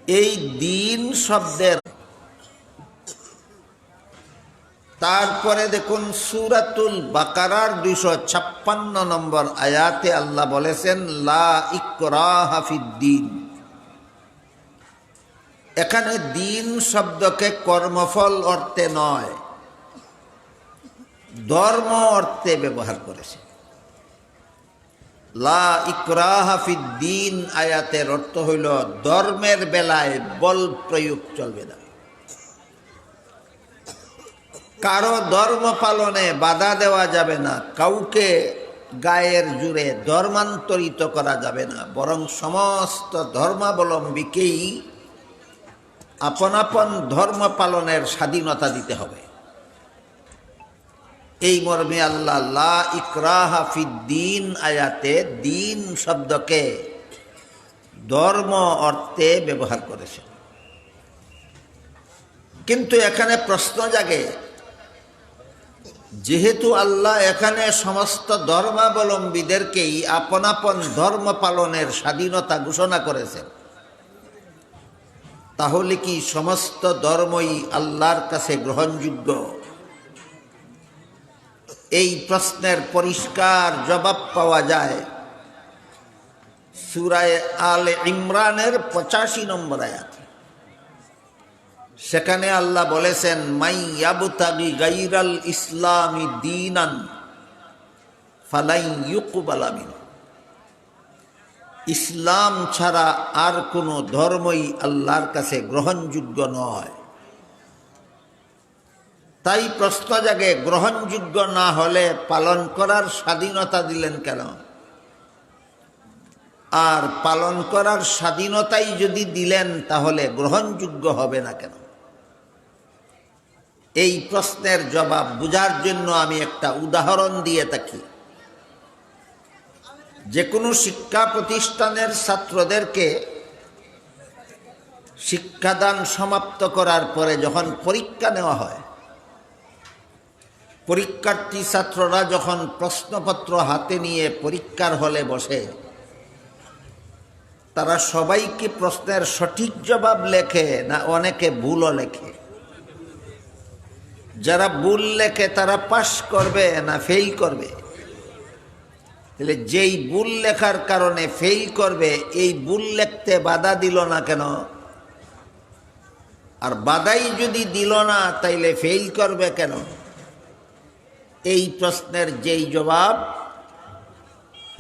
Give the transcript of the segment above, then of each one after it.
এই দিন শব্দের তারপরে দেখুন সূরাতুল বাকারার 256 নম্বর আয়াতে আল্লাহ বলেছেন লা ইকরাহা ফিদ্দিন। এখানে দিন শব্দকে কর্মফল অর্থে নয়, ধর্ম অর্থে ব্যবহার করেছে। লা ইকরাহা ফিদ্দিন আয়াতের অর্থ হইল ধর্মের বেলায় বল প্রয়োগ চলবে না, কারো ধর্ম পালনে বাধা দেওয়া যাবে না, কাউকে গায়ের জুড়ে ধর্মান্তরিত করা যাবে না, বরং সমস্ত ধর্মাবলম্বীকেই আপন আপন ধর্ম পালনের স্বাধীনতা দিতে হবে। এই মর্মে আল্লাহ লা ইকরাহা ফিদ্দিন আয়াতে দিন শব্দকে ধর্ম অর্থে ব্যবহার করেছে। কিন্তু এখানে প্রশ্ন জাগে, যেহেতু আল্লাহ এখানে সমস্ত ধর্মাবলম্বীদেরকেই আপন আপন ধর্ম পালনের স্বাধীনতা ঘোষণা করেছেন, তাহলে কি সমস্ত ধর্মই আল্লাহর কাছে গ্রহণযোগ্য? এই প্রশ্নের পরিষ্কার জবাব পাওয়া যায় সূরা আলে ইমরানের 85 নম্বর আয়াত। সেখানে আল্লাহ বলেছেন মাই ইয়াবতাগি গায়রাল ইসলামি দীনান ফালাই ইউকবালা মিনহু। ইসলাম ছাড়া আর কোনো ধর্মই আল্লাহর কাছে গ্রহণযোগ্য নয়। তাই প্রশ্ন জাগে, গ্রহণযোগ্য না হলে পালন করার স্বাধীনতা দিলেন কেন? আর পালন করার স্বাধীনতাই যদি দিলেন তাহলে গ্রহণযোগ্য হবে না কেন? এই প্রশ্নের জবাব বোঝার জন্য আমি একটা উদাহরণ দিয়ে থাকি। যে কোনো শিক্ষা প্রতিষ্ঠানের ছাত্রদেরকে শিক্ষাদান সমাপ্ত করার পরে যখন পরীক্ষা নেওয়া হয়, পরীক্ষার্থী ছাত্ররা যখন প্রশ্নপত্র হাতে নিয়ে পরীক্ষার হলে বসে, তারা সবাই কি প্রশ্নের সঠিক জবাব লেখে না অনেকে ভুলও লেখে? যারা ভুল লেখে তারা পাস করবে না ফেল করবে? তাহলে যেই ভুল লেখার কারণে ফেল করবে, এই ভুল লিখতে বাধা দিল না কেন? আর বাধাই যদি দিল না তাইলে ফেল করবে কেন? এই প্রশ্নের যেই জবাব,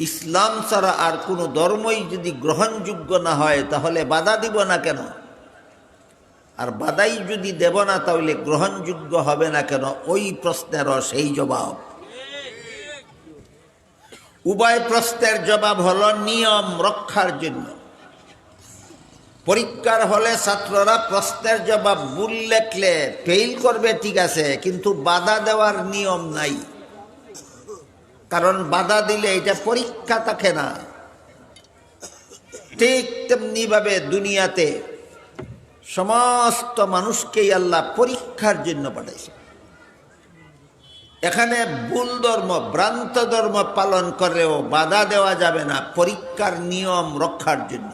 ইসলাম ছাড়া আর কোনো ধর্মই যদি গ্রহণযোগ্য না হয় তাহলে বাধা দিব না কেন? আর বাধাই যদি দেব না তাহলে গ্রহণযোগ্য হবে না কেন? ওই প্রশ্নেরও সেই জবাব। উভয় প্রশ্নের জবাব হলো নিয়ম রক্ষার জন্য। পরীক্ষার হলে ছাত্ররা প্রশ্নের জবাব ভুল লেখলে ফেল করবে, ঠিক আছে, কিন্তু বাধা দেওয়ার নিয়ম নাই। কারণ বাধা দিলে এটা পরীক্ষা থাকে না। ঠিক তেমনি ভাবে দুনিয়াতে সমস্ত মানুষকেই আল্লাহ পরীক্ষার জন্য পাঠাইছে। এখানে ভুল ধর্ম, ভ্রান্ত ধর্ম পালন করেও বাধা দেওয়া যাবে না, পরীক্ষার নিয়ম রক্ষার জন্য।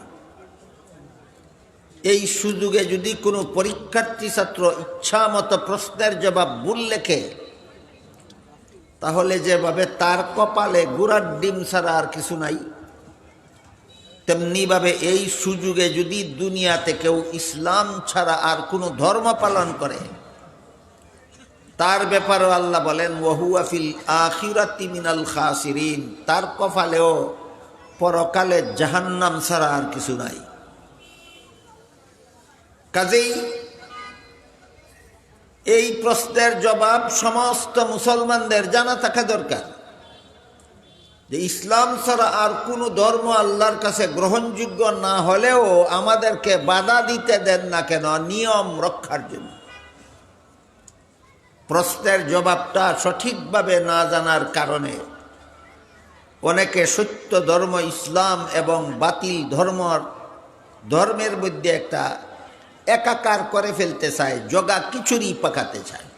এই সুযোগে যদি কোনো পরীক্ষার্থী ছাত্র ইচ্ছা মতো প্রশ্নের জবাব ভুল লেখে, তাহলে যেভাবে তার কপালে গুড়ার ডিম ছাড়া আর কিছু নাই, তেমনিভাবে এই সুযোগে যদি দুনিয়াতে কেউ ইসলাম ছাড়া আর কোনো ধর্ম পালন করে, তার ব্যাপারেও আল্লাহ বলেন ওয়াহুয়া ফিল আখিরাতি মিনাল খাসিরিন, তার কপালেও পরকালে জাহান্নাম ছাড়া আর কিছু নাই। কাজেই এই প্রশ্নের জবাব সমস্ত মুসলমানদের জানা থাকা দরকার যে ইসলাম ছাড়া আর কোনো ধর্ম আল্লাহর কাছে গ্রহণযোগ্য না হলেও আমাদেরকে বাধা দিতে দেন না কেন? নিয়ম রক্ষার জন্য। প্রশ্নের জবাবটা সঠিকভাবে না জানার কারণে অনেকে সত্য ধর্ম ইসলাম এবং বাতিল ধর্মের মধ্যে একটা একাকার করে ফেলতে চায়, জগা খিচুড়ি পাকাতে চায়।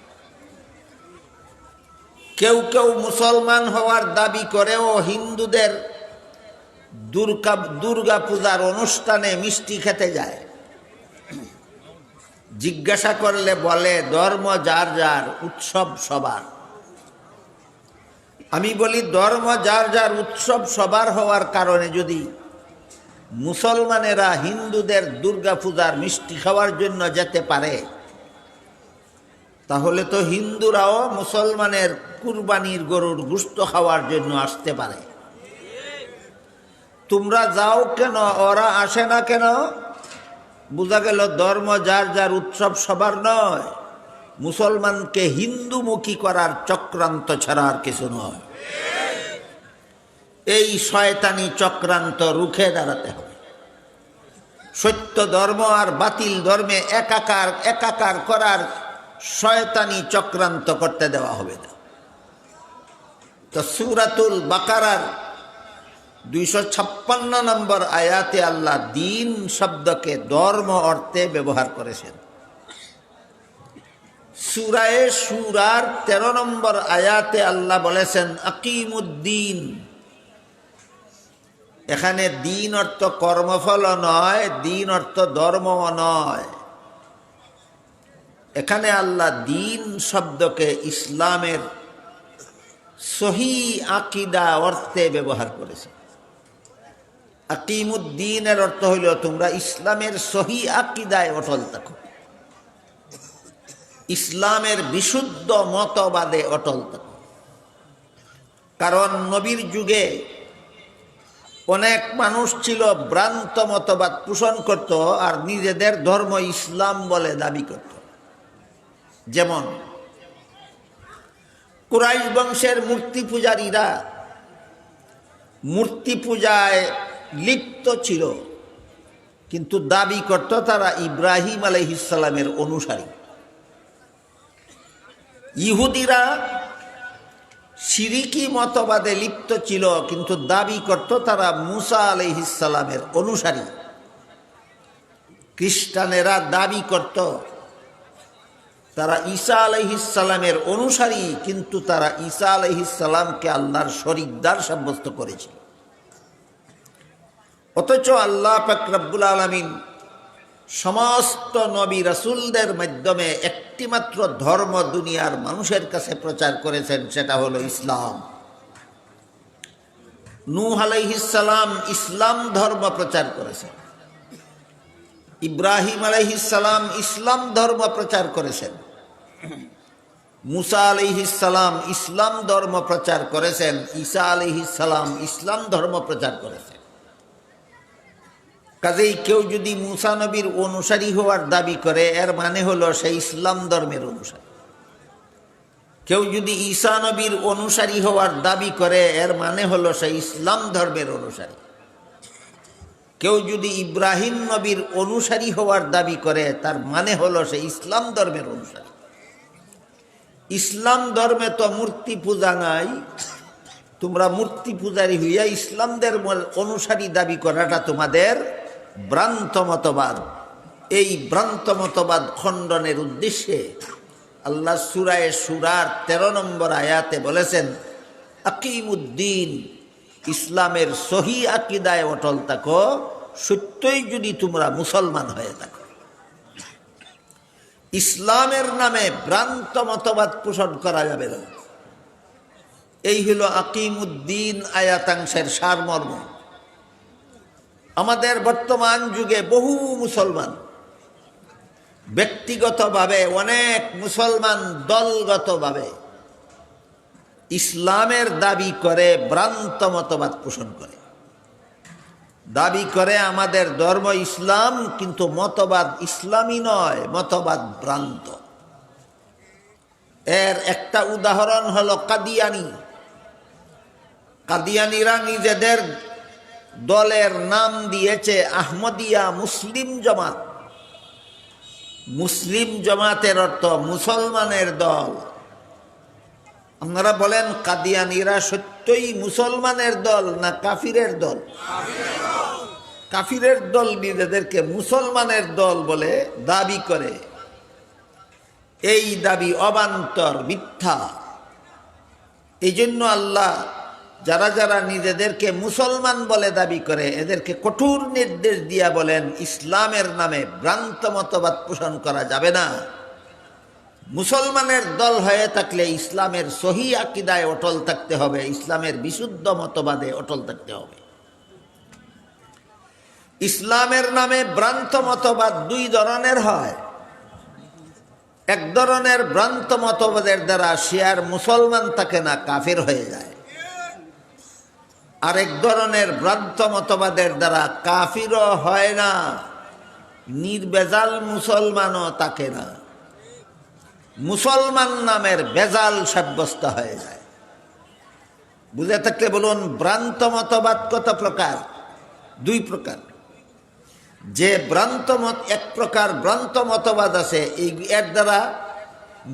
কেউ কেউ মুসলমান হওয়ার দাবি করেও হিন্দুদের দুর্গা পূজার অনুষ্ঠানে মিষ্টি খেতে যায়। জিজ্ঞাসা করলে বলে ধর্ম যার যার, উৎসব সবার। আমি বলি ধর্ম যার যার, উৎসব সবার হওয়ার কারণে যদি মুসলমানেরা হিন্দুদের দুর্গা পূজার মিষ্টি খাওয়ার জন্য যেতে পারে, তাহলে তো হিন্দুরাও মুসলমানের কুরবানির গরুর গোশত খাওয়ার জন্য আসতে পারে। তোমরা যাও কেন, ওরা আসে না কেন? বোঝা গেল ধর্ম যার যার, উৎসব সবার নয়, মুসলমানকে হিন্দুমুখী করার চক্রান্ত ছাড়া আর কিছু নয়। এই শয়তানি চক্রান্ত রুখে দাঁড়াতে হবে। সত্য ধর্ম আর বাতিল ধর্মে একাকার করার শয়তানি চক্রান্ত করতে দেওয়া হবে না। তো সূরাতুল বাকারার 256 নম্বর আয়াতে আল্লাহ দিন শব্দকে ধর্ম অর্থে ব্যবহার করেছেন। সূরায়ে শূরার 13 নম্বর আয়াতে আল্লাহ বলেছেন আকিমুদ্দিন। এখানে দিন অর্থ কর্মফল নয়, দিন অর্থ ধর্মও নয়। এখানে আল্লাহ দিন শব্দকে ইসলামের সহি আকিদা অর্থে ব্যবহার করেছে। আকিমুদ্দিনের অর্থ হইল তোমরা ইসলামের সহি আকিদায় অটল থাকো, ইসলামের বিশুদ্ধ মতবাদে অটল থাকো। কারণ নবীর যুগে অনেক মানুষ ছিল ভ্রান্ত মতবাদ পোষণ করত আর নিজেদের ধর্ম ইসলাম বলে দাবি করত। যেমন কুরাইশ বংশের মূর্তি পূজারীরা মূর্তি পূজায় লিপ্ত ছিল, কিন্তু দাবি করত তারা ইব্রাহিম আলাইহিস সালামের অনুসারী। ইহুদিরা শিরিকি মতবাদে লিপ্ত ছিল, কিন্তু দাবি করত তারা মুসা আলাইহিস সালামের অনুসারী। খ্রিস্টানেরা দাবি করত তারা ঈসা আলাইহিস সালামের অনুসারী, কিন্তু তারা ঈসা আলাইহিস সালামকে আল্লাহর শরীকদার সাব্যস্ত করেছিল। অথচ আল্লাহ পাক রব্বুল আলামিন সমস্ত নবী রাসূলদের মাধ্যমে একটিমাত্র ধর্ম দুনিয়ার মানুষের কাছে প্রচার করেছেন, সেটা হলো ইসলাম। নূহ আলাইহিস সালাম ইসলাম ধর্ম প্রচার করেছেন, ইব্রাহিম আলাইহিস সালাম ইসলাম ধর্ম প্রচার করেছেন, মুসা আলাইহিস সালাম ইসলাম ধর্ম প্রচার করেছেন, ঈসা আলাইহিস সালাম ইসলাম ধর্ম প্রচার করেছেন। কাজেই কেউ যদি মুসা নবীর অনুসারী হওয়ার দাবি করে, এর মানে হলো সে ইসলাম ধর্মের অনুসারী। কেউ যদি ঈসা নবীর অনুসারী হওয়ার দাবি করে, এর মানে হলো সে ইসলাম ধর্মের অনুসারী। কেউ যদি ইব্রাহিম নবীর অনুসারী হওয়ার দাবি করে, তার মানে হলো সে ইসলাম ধর্মের অনুসারী। ইসলাম ধর্মে তো মূর্তি পূজা নাই। তোমরা মূর্তি পূজারী হইয়া ইসলামদের অনুসারী দাবি করাটা তোমাদের ভ্রান্ত মতবাদ। এই ভ্রান্ত মতবাদ খণ্ডনের উদ্দেশ্যে আল্লাহ সূরায়ে শূরার 13 নম্বর আয়াতে বলেছেন আকিমুদ্দিন, ইসলামের সহি আকিদায় অটল থাকো, সত্যই যদি তোমরা মুসলমান হয়ে থাকো। ইসলামের নামে ভ্রান্ত মতবাদ পোষণ করা যাবে না। এই হলো আকিমুদ্দিন আয়াতাংশের সারমর্ম। আমাদের বর্তমান যুগে বহু মুসলমান ব্যক্তিগতভাবে, অনেক মুসলমান দলগতভাবে ইসলামের দাবি করে ভ্রান্ত মতবাদ পোষণ করে। দাবি করে আমাদের ধর্ম ইসলাম, কিন্তু মতবাদ ইসলামী নয়, মতবাদ ভ্রান্ত। এর একটা উদাহরণ হলো কাদিয়ানি। কাদিয়ানিরা নিজেদের দলের নাম দিয়েছে আহমদিয়া মুসলিম জামাত। মুসলিম জামাতের অর্থ মুসলমানের দল। আপনারা বলেন কাদিয়ানিরা সত্যই মুসলমানের দল না কাফিরের দল? কাফিরের দল নিজেদেরকে মুসলমানের দল বলে দাবি করে। এই দাবি অবান্তর, মিথ্যা। এই জন্য আল্লাহ যারা যারা নিজেদেরকে মুসলমান বলে দাবি করে এদেরকে কঠোর নির্দেশ দিয়া বলেন, ইসলামের নামে ভ্রান্ত মতবাদ পোষণ করা যাবে না। মুসলমানের দল হয়ে থাকলে ইসলামের সহি আকীদায় অটল থাকতে হবে, ইসলামের বিশুদ্ধ মতবাদে অটল থাকতে হবে। ইসলামের নামে ভ্রান্ত মতবাদ দুই ধরনের হয়। এক ধরনের ভ্রান্ত মতবাদের দ্বারা সে আর মুসলমান থাকে না, কাফের হয়ে যায়। আরেক ধরনের ভ্রান্ত মতবাদের দ্বারা কাফিরও হয় না, নির্বেজাল মুসলমানও থাকে না, মুসলমান নামের বেজাল সাব্যস্ত হয়ে যায়। বুঝে থাকলে বলুন, ভ্রান্ত মতবাদ কত প্রকার? দুই প্রকার। যে ভ্রান্ত মত, এক প্রকার ভ্রান্ত মতবাদ আছে এর দ্বারা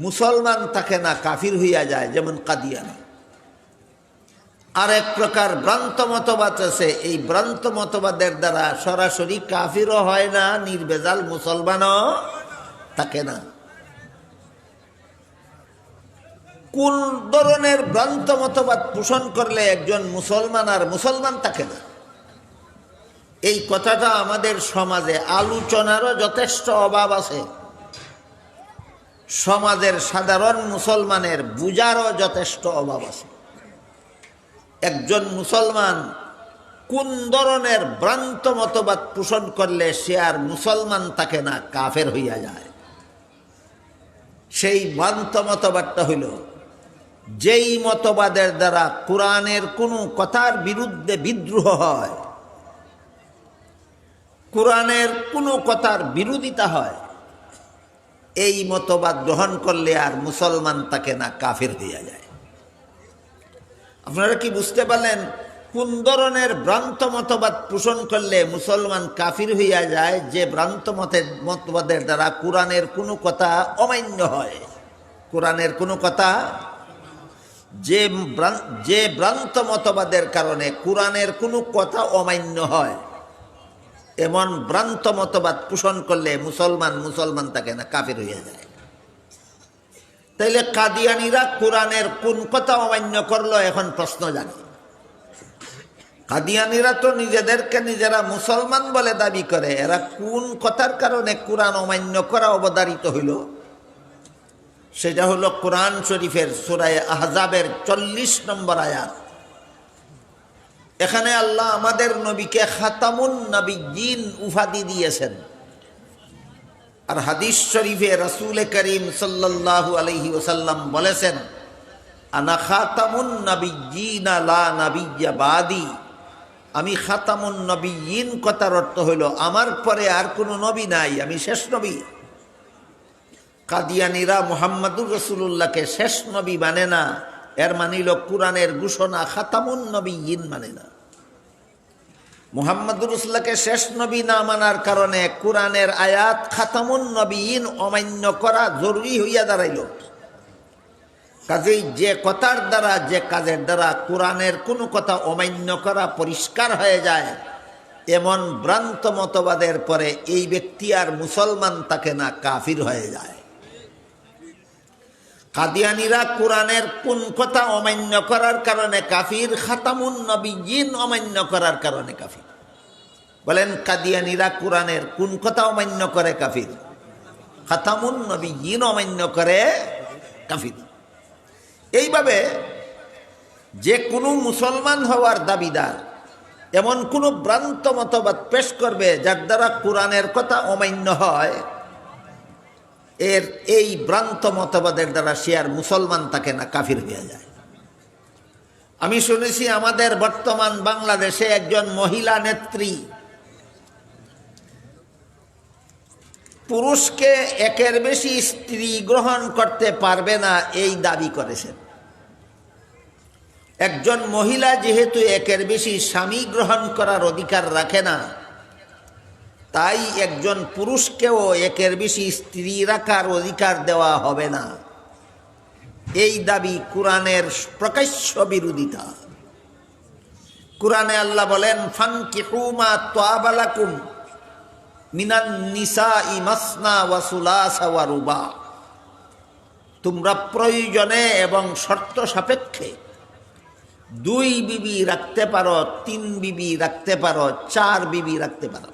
মুসলমান থাকে না, কাফির হইয়া যায়, যেমন কাদিয়ানী। আর এক প্রকার ভ্রান্ত মতবাদ আছে, এই ভ্রান্ত মতবাদের দ্বারা সরাসরি কাফিরও হয় না, নির্বেজাল মুসলমানও থাকে না। কোন ধরনের ভ্রান্ত মতবাদ পোষণ করলে একজন মুসলমান আর মুসলমান থাকে না, এই কথাটা আমাদের সমাজে আলোচনারও যথেষ্ট অভাব আছে। সমাজের সাধারণ মুসলমানের বুঝারও যথেষ্ট অভাব আছে। একজন মুসলমান কোন ধরনের ভ্রান্ত মতবাদ পোষণ করলে সে আর মুসলমান থাকে না, কাফের হইয়া যায়। সেই ভ্রান্ত মতবাদটা হইল, যেই মতবাদের দ্বারা কোরআনের কোনো কথার বিরুদ্ধে বিদ্রোহ হয়, কোরআনের কোনো কথার বিরোধিতা হয়, এই মতবাদ গ্রহণ করলে আর মুসলমান থাকে না, কাফের হইয়া যায়। আপনারা কি বুঝতে পারলেন কোন ধরনের ভ্রান্ত মতবাদ পোষণ করলে মুসলমান কাফির হইয়া যায়? যে ভ্রান্ত মতবাদের দ্বারা কোরআনের কোনো কথা অমান্য হয়, কোরআনের কোনো কথা, যে ভ্রান্ত মতবাদের কারণে কোরআনের কোনো কথা অমান্য হয়, এমন ভ্রান্ত মতবাদ পোষণ করলে মুসলমান থাকে না, কাফির হইয়া যায়। তাইলে কাদিয়ানীরা কোরআনের কোন কথা অমান্য করলো, এখন প্রশ্ন জানি। কাদিয়ানীরা তো নিজেদেরকে নিজেরা মুসলমান বলে দাবি করে, এরা কোন কথার কারণে কোরআন অমান্য করা অবধারিত হইল? সেটা হলো কোরআন শরীফের সূরা আহজাবের 40 নম্বর আয়াত। এখানে আল্লাহ আমাদের নবীকে খাতামুন নবিয়্যিন উপাধি দিয়েছেন। আর হাদিস শরীফে রাসূল করিম সাল্লাল্লাহু আলাইহি ওয়াসাল্লাম বলেছেন, আনা খাতামুন নবিয়্যিন লা নাবিয়্যা বাদি। আমি খাতামুন নবিয়্যিন কথার অর্থ হইল আমার পরে আর কোনো নবী নাই, আমি শেষ নবী। কাদিয়ানীরা মুহাম্মদুর রাসূলুল্লাহকে শেষ নবী মানে না, এর মানিল কোরআনের ঘোষণা খাতামুন নবিয়্যিন মানে না। মুহাম্মদুর রাসূলুল্লাহকে শেষ নবী না মানার কারণে কোরআনের আয়াত খাতামুন নবিয়্যিন অমান্য করা জরুরি হইয়া দাঁড়াইল। কাজেই যে কথার দ্বারা, যে কাজের দ্বারা কোরআনের কোনো কথা অমান্য করা পরিষ্কার হয়ে যায়, এমন ভ্রান্ত মতবাদের পরে এই ব্যক্তি আর মুসলমান থাকে না, কাফির হয়ে যায়। কাদিয়ানীরা কোরআনের কোন কথা অমান্য করার কারণে কাফির, খাতামুন নবিয়্যিন অমান্য করার কারণে কাফির। বলেন, কাদিয়ানীরা কোরআনের কোন কথা অমান্য করে কাফির? খাতামুন নবিয়্যিন অমান্য করে কাফির। এইভাবে যে কোনো মুসলমান হওয়ার দাবিদার এমন কোনো ভ্রান্ত মতবাদ পেশ করবে যার দ্বারা কোরআনের কথা অমান্য হয়, এই ভ্রান্ত মতবাদের দ্বারা সে আর মুসলমান থাকে না, কাফির হয়ে যায়। আমি শুনেছি আমাদের বর্তমান বাংলাদেশে একজন মহিলা নেত্রী পুরুষকে একের বেশি স্ত্রী গ্রহণ করতে পারবে না, এই দাবি করেছেন। একজন মহিলা যেহেতু একের বেশি স্বামী গ্রহণ করার অধিকার রাখে না, তাই একজন পুরুষকেও একের বেশি স্ত্রী রাখার অধিকার দেওয়া হবে না, এই দাবি কোরআনের প্রকাশ্য বিরোধিতা। কোরআনে আল্লাহ বলেন, ফানকিহু মা তাবা লাকুম মিনান নিসাই মাসনা ওয়া সুলাসা ওয়া রুবা। তোমরা প্রয়োজনে এবং শর্ত সাপেক্ষে 2 বিবি রাখতে পারো, 3 বিবি রাখতে পারো, 4 বিবি রাখতে পারো।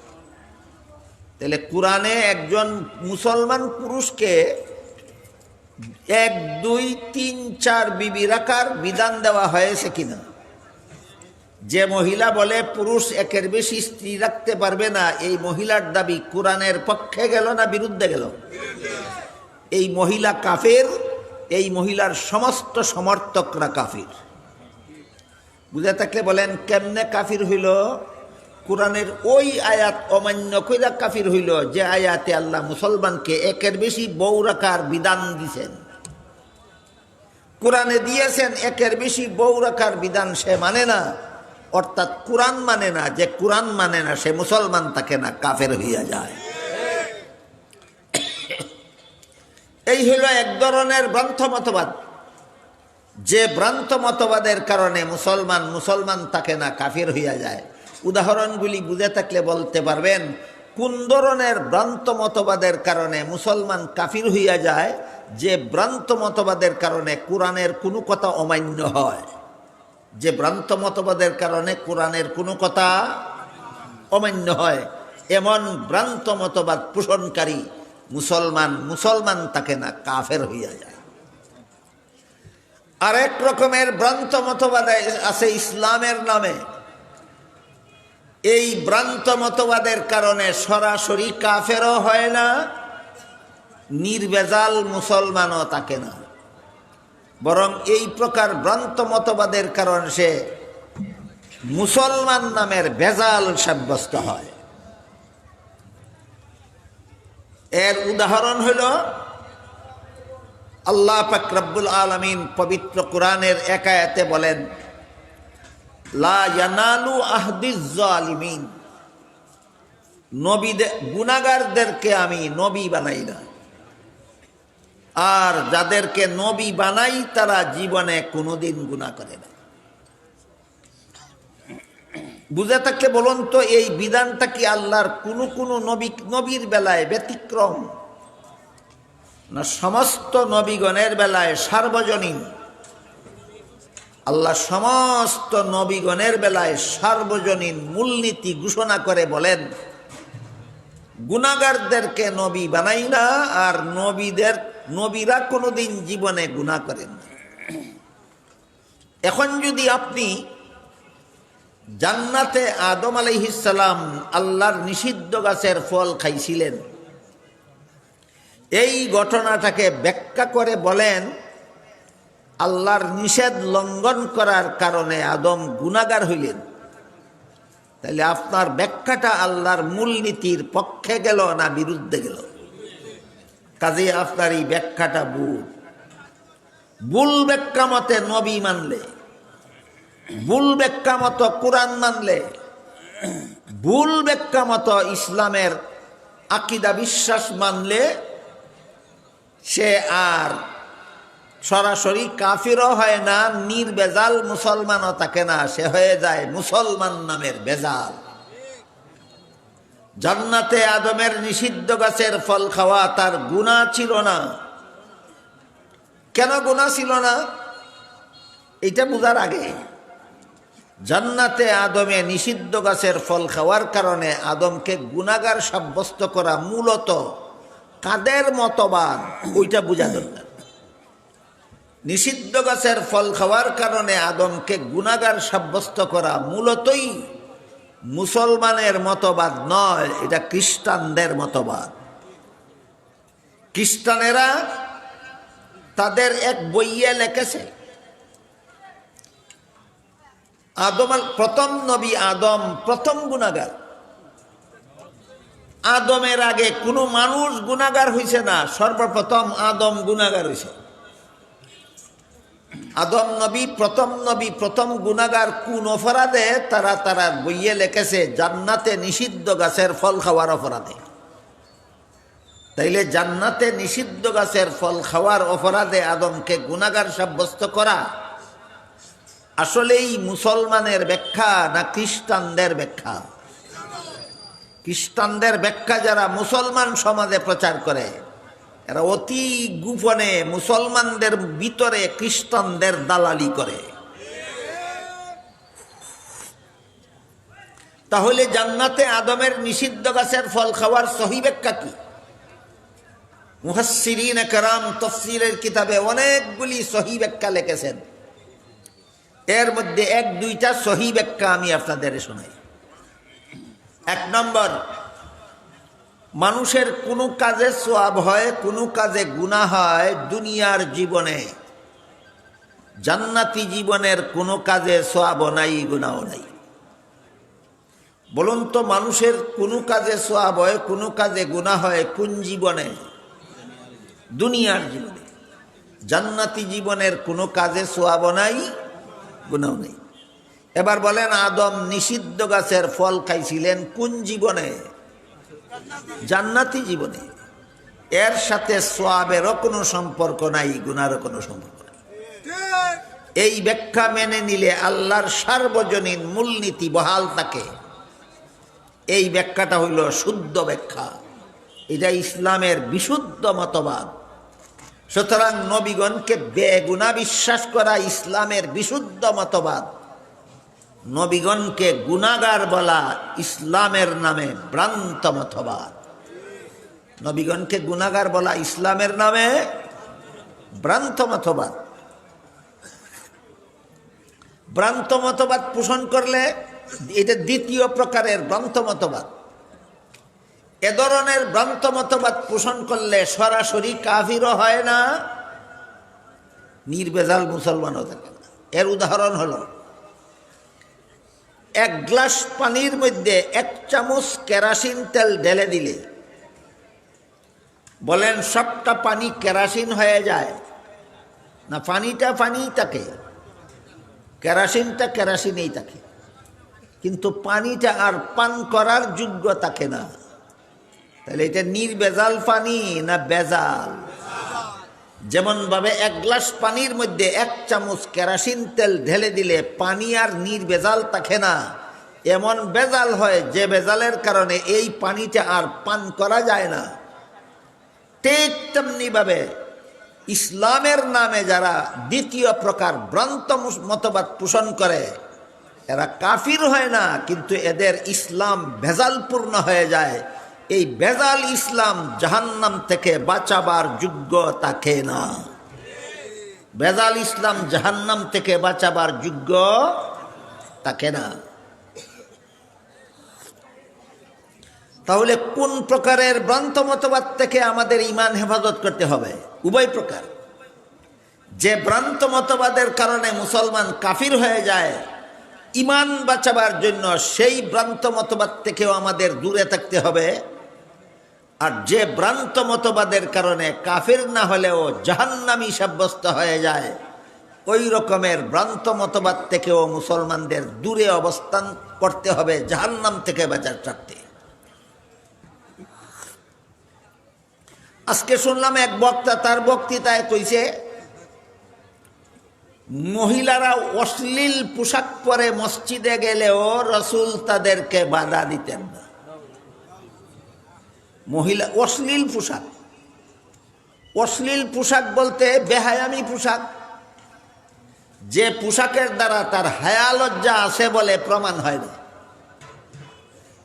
তাহলে কোরআনে একজন মুসলমান পুরুষকে 1, 2, 3, 4 বিবি রাখার বিধান দেওয়া হয়েছে কিনা? যে মহিলা বলে পুরুষ একের বেশি স্ত্রী রাখতে পারবে না, এই মহিলার দাবি কোরআনের পক্ষে গেল না বিরুদ্ধে গেল? এই মহিলা কাফের, এই মহিলার সমস্ত সমর্থকরা কাফির। বুঝে থাকলে বলেন কেমনে কাফির হইল? কোরআনের ওই আয়াত অমান্য কইরা কাফির হইল যে আয়াতে আল্লাহ মুসলমানকে একের বেশি বউ রাখার বিধান দিয়েছেন। কোরআনে দিয়েছেন একের বেশি বউ রাখার বিধান, সে মানে না, অর্থাৎ কোরআন মানে না। যে কোরআন মানে না সে মুসলমান থাকে না, কাফের হইয়া যায়। এই হইল এক ধরনের ভ্রান্ত মতবাদ, যে ভ্রান্ত মতবাদের কারণে মুসলমান থাকে না, কাফের হইয়া যায়। উদাহরণগুলি বুঝে থাকলে বলতে পারবেন কোন ধরনের ভ্রান্ত মতবাদের কারণে মুসলমান কাফির হইয়া যায়? যে ভ্রান্ত মতবাদের কারণে কোরআনের কোনো কথা অমান্য হয়, যে ভ্রান্ত মতবাদের কারণে কোরআনের কোনো কথা অমান্য হয়, এমন ভ্রান্ত মতবাদ পোষণকারী মুসলমান থাকে না, কাফের হইয়া যায়। আরেক রকমের ভ্রান্ত মতবাদ আছে ইসলামের নামে। এই ভ্রান্ত মতবাদের কারণে সরাসরি কাফেরও হয় না, নির্ভেজাল মুসলমানও থাকে না, বরং এই প্রকার ভ্রান্ত মতবাদের কারণে সে মুসলমান নামের ভেজাল সাব্যস্ত হয়। এর উদাহরণ হইল আল্লাহ পাক রব্বুল আলামিন পবিত্র কোরআনের এক আয়াতে বলেন, লা ইয়ানালু আহদিজ জালিমিন, নবীদের গুনাহগারদেরকে আমি নবী বানাই না, আর যাদেরকে নবী বানাই তারা জীবনে কোনোদিন গুনাহ করে না। বুঝে থাকলে বলুন তো এই বিধানটা কি আল্লাহর কোনো নবীর বেলায় ব্যতিক্রম, না সমস্ত নবীগণের বেলায় সার্বজনীন? আল্লাহ সমস্ত নবীগণের বেলায় সার্বজনীন মূলনীতি ঘোষণা করে বলেন, গুনাহগারদেরকে নবী বানাই না, আর নবীরা কোনোদিন জীবনে গুনাহ করেন না। এখন যদি আপনি জান্নাতে আদম আলাইহিস সালাম আল্লাহর নিষিদ্ধ গাছের ফল খাইছিলেন, এই ঘটনাটাকে ব্যাখ্যা করে বলেন আল্লাহর নিষেধ লঙ্ঘন করার কারণে আদম গুনাহগার হইলেন, তাহলে আপনার ব্যাখ্যাটা আল্লাহর মূলনীতির পক্ষে গেল না বিরুদ্ধে গেল? কাজে আপনার এই ব্যাখ্যাটা ভুল ব্যাখ্যা মতে নবী মানলে, ভুল ব্যাখ্যা মতো কোরআন মানলে, ভুল ব্যাখ্যা মতো ইসলামের আকীদা বিশ্বাস মানলে সে আর সরাসরি কাফিরও হয় না, নির্ভেজাল মুসলমানও থাকে না, সে হয়ে যায় মুসলমান নামের ভেজাল। জান্নাতে আদমের নিষিদ্ধ গাছের ফল খাওয়া তার গুনাহ ছিল না। কেন গুনাহ ছিল না? এটা বুঝার আগে জান্নাতে আদমে নিষিদ্ধ গাছের ফল খাওয়ার কারণে আদমকে গুনাহগার সাব্যস্ত করা মূলত কাদের মতবাদ, ওইটা বোঝা দরকার। নিষিদ্ধ গাছের ফল খাওয়ার কারণে আদমকে গুনাহগার সাব্যস্ত করা মূলতই মুসলমানের মতবাদ নয়, এটা খ্রিস্টানদের মতবাদ। খ্রিস্টানেরা তাদের এক বইয়ে লিখেছে, প্রথম নবী আদম প্রথম গুনাহগার। আদমের আগে কোনো মানুষ গুনাহগার হইছে না, সর্বপ্রথম আদম গুনাহগার হইছে। আদম নবী প্রথম গুনাহগার কোন অপরাধে? তারা বইয়ে লিখেছে জান্নাতে নিষিদ্ধ গাছের ফল খাওয়ার অপরাধে। তাইলে জান্নাতে নিষিদ্ধ গাছের ফল খাওয়ার অপরাধে আদমকে গুনাহগার সাব্যস্ত করা আসলেই মুসলমানের ব্যাখ্যা না খ্রিস্টানদের ব্যাখ্যা? খ্রিস্টানদের ব্যাখ্যা যারা মুসলমান সমাজে প্রচার করে, এরা অতি গোপনে মুসলমানদের ভিতরে খ্রিস্টানদের দালালি করে। তাহলে জান্নাতে আদমের নিষিদ্ধ গাছের ফল খাওয়ার সহি ব্যাখ্যা কি? মুফাসসিরিন কেরাম তাফসীরের কিতাবে অনেকগুলি সহি ব্যাখ্যা লিখেছেন। এর মধ্যে এক দুইটা সহি ব্যাখ্যা আমি আপনাদের শোনাই। এক নম্বর, মানুষের কোনো কাজে সওয়াব হয়, কোনো কাজে গুনাহ হয় দুনিয়ার জীবনে, জান্নাতি জীবনের কোনো কাজে সওয়াবও নাই, গুনাহও নাই। বলুন তো, মানুষের কোনো কাজে সওয়াব হয়, কোনো কাজে গুনাহ হয় কোন জীবনে? দুনিয়ার জীবনে। জান্নাতি জীবনের কোনো কাজে সওয়াবও নাই, গুনাহও নাই। এবার বলেন, আদম নিষিদ্ধ গাছের ফল খাইছিলেন কোন জীবনে? জান্নাতি জীবনে। এর সাথে সওয়াবেরও কোনো সম্পর্ক নাই, গুনাহরও কোনো সম্পর্ক নাই। এই ব্যাখ্যা মেনে নিলে আল্লাহর সার্বজনীন মূলনীতি বহাল থাকে। এই ব্যাখ্যাটা হইল শুদ্ধ ব্যাখ্যা, এটা ইসলামের বিশুদ্ধ মতবাদ। সুতরাং নবীগণকে বেগুনাহ বিশ্বাস করা ইসলামের বিশুদ্ধ মতবাদ। নবীগণকে গুনাহগার বলা ইসলামের নামে ভ্রান্ত মতবাদ। নবীগণকে গুনাহগার বলা ইসলামের নামে ভ্রান্ত মতবাদ। ভ্রান্ত মতবাদ পোষণ করলে এটা দ্বিতীয় প্রকারের ভ্রান্ত মতবাদ। এ ধরনের ভ্রান্ত মতবাদ পোষণ করলে সরাসরি কাফিরও হয় না, নির্ভেজাল মুসলমানও থাকে না। এর উদাহরণ হলো, এক গ্লাস পানির মধ্যে 1 চামচ কেরাসিন তেল ঢেলে দিলে বলেন সবটা পানি কেরাসিন হয়ে যায় না? পানিটা পানিই থাকে, কেরাসিনটা কেরাসিনেই থাকে, কিন্তু পানিটা আর পান করার যোগ্য থাকে না। তাহলে এটা নির্ভেজাল পানি না বেজাল? যেমন ভাবে 1 গ্লাস পানির মধ্যে 1 চামচ কেরাসিন তেল ঢেলে দিলে পানি আর নির্ভেজাল থাকে না, এমন বেজাল হয় যে বেজালের কারণে এই পানিটা আর পান করা যায় না। ঠিক তেমনি ভাবে ইসলামের নামে যারা দ্বিতীয় প্রকার ভ্রান্ত মতবাদ পোষণ করে, এরা কাফির হয় না, কিন্তু এদের ইসলাম ভেজালপূর্ণ হয়ে যায়। এই ভেজাল ইসলাম জাহান্নাম থেকে বাঁচাবার যোগ্য থাকে না। ভেজাল ইসলাম জাহান্নাম থেকে বাঁচাবার যোগ্য থাকে না। তাহলে কোন প্রকারের ভ্রান্ত মতবাদ থেকে আমাদের ঈমান হেফাজত করতে হবে? উভয় প্রকার। যে ভ্রান্ত মতবাদের কারণে মুসলমান কাফির হয়ে যায়, ঈমান বাঁচাবার জন্য সেই ভ্রান্ত মতবাদ থেকেও আমাদের দূরে থাকতে হবে। আর যে ভ্রান্ত মতবাদের কারণে কাফির না হলেও জাহান্নামী সাব্যস্ত হয়ে যায়, ওই রকমের ভ্রান্ত মতবাদ থেকেও মুসলমানদের দূরে অবস্থান করতে হবে জাহান্নাম থেকে বাঁচার স্বার্থে। আজকে শুনলাম এক বক্তা তার বক্তৃতায় কইছে, মহিলারা অশ্লীল পোশাক পরে মসজিদে গেলেও রাসূল তাদেরকে বাধা দিতেন না। মহিলা অশ্লীল পোশাক, অশ্লীল পোশাক বলতে বেহায়ামি পোশাক, যে পোশাকের দ্বারা তার হায়া লজ্জা আছে বলে প্রমাণ হয় না,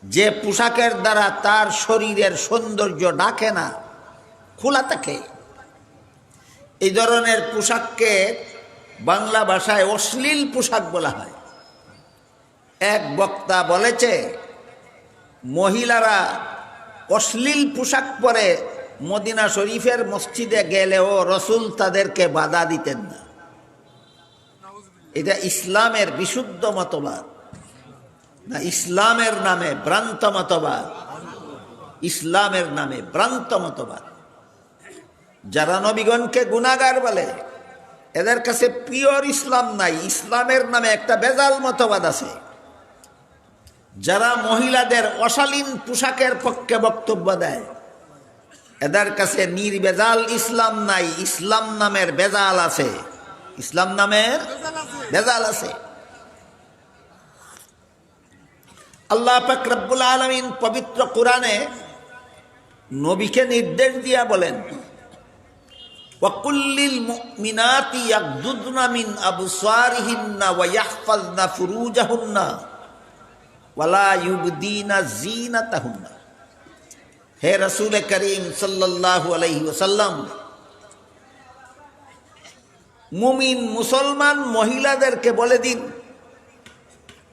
যে পোশাকের দ্বারা তার শরীরের সৌন্দর্য ডাকে না, খোলা থাকে, এই ধরনের পোশাককে বাংলা ভাষায় অশ্লীল পোশাক বলা হয়। এক বক্তা বলেছে, মহিলারা অশ্লীল পোশাক পরে মদিনা শরীফের মসজিদে গেলেও রাসূল তাদেরকে বাধা দিতেন না। এটা ইসলামের বিশুদ্ধ মতবাদ না, ইসলামের নামে ভ্রান্ত মতবাদ। ইসলামের নামে ভ্রান্ত মতবাদ। যারা নবীগণকে গুনাহগার বলে, এদের কাছে পিওর ইসলাম নাই, ইসলামের নামে একটা বেজাল মতবাদ আছে। যারা মহিলাদের অশালীন পোশাকের পক্ষে বক্তব্য দেয়, এদের কাছে নির্বেজাল ইসলাম নাই, ইসলাম নামের বেজাল আছে। ইসলাম নামের বেজাল আছে। আল্লাহ পাক রব্বুল আলামিন পবিত্র কোরআনে নবীকে নির্দেশ দিয়া বলেন, ওয়াকুল্লিল মুমিনাতি ইয়াগদুদনা মিন আবসারিহিন্না ওয়া ইয়াহফাজনা ফুরুজাহুন্না ওয়ালা ইউবদিনা জিনাতাহুন্না। হে রাসূল করিম সাল্লাল্লাহু আলাইহি ওয়াসাল্লাম, মুমিন মুসলমান মহিলাদেরকে বলে দিন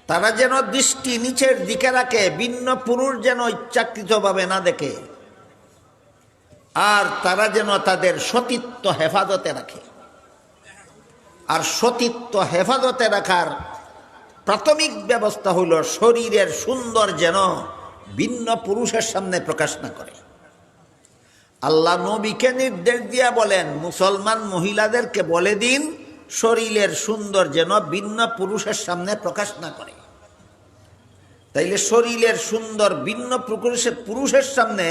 তারা যেন দৃষ্টি নিচের দিকে রাখে, ভিন্ন পুরুষ যেন ইচ্ছাকৃতভাবে না দেখে, আর তারা যেন তাদের সতীত্ব হেফাজতে রাখে। আর সতীত্ব হেফাজতে রাখার প্রাথমিক ব্যবস্থা হলো শরীরের সুন্দর যেন ভিন্ন পুরুষের সামনে প্রকাশ না করে। আল্লাহ নবীকে নির্দেশ দিয়া বলেন মুসলমান মহিলাদেরকে বলে দিন শরীরের সুন্দর যেন ভিন্ন পুরুষের সামনে প্রকাশ না করে। তাইলে শরীরের সুন্দর ভিন্ন পুরুষের সামনে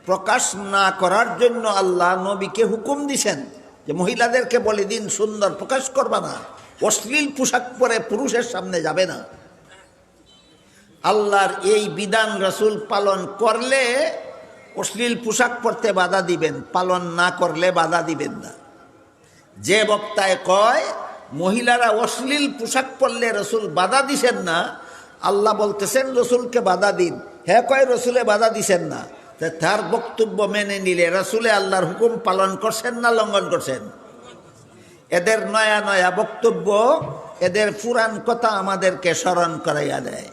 প্রকাশ না করার জন্য আল্লাহ নবীকে হুকুম দিছেন যে মহিলাদেরকে বলে দিন সুন্দর প্রকাশ করবা না, অশ্লীল পোশাক পরে পুরুষের সামনে যাবে না। আল্লাহর এই বিধান রাসূল পালন করলে অশ্লীল পোশাক পরতে বাধা দিবেন, পালন না করলে বাধা দিবেন না। যে বক্তায় কয় মহিলারা অশ্লীল পোশাক পরলে রসুল বাধা দিছেন না, আল্লাহ বলতেছেন রসুলকে বাধা দিন, হ্যাঁ কয় রসুলে বাধা দিছেন না, তার বক্তব্য মেনে নিলে রসুলে আল্লাহর হুকুম পালন করছেন না লঙ্ঘন করছেন? এদের নয়া নয়া বক্তব্য, এদের পুরাণ কথা আমাদেরকে স্মরণ করাইয়া দেয়।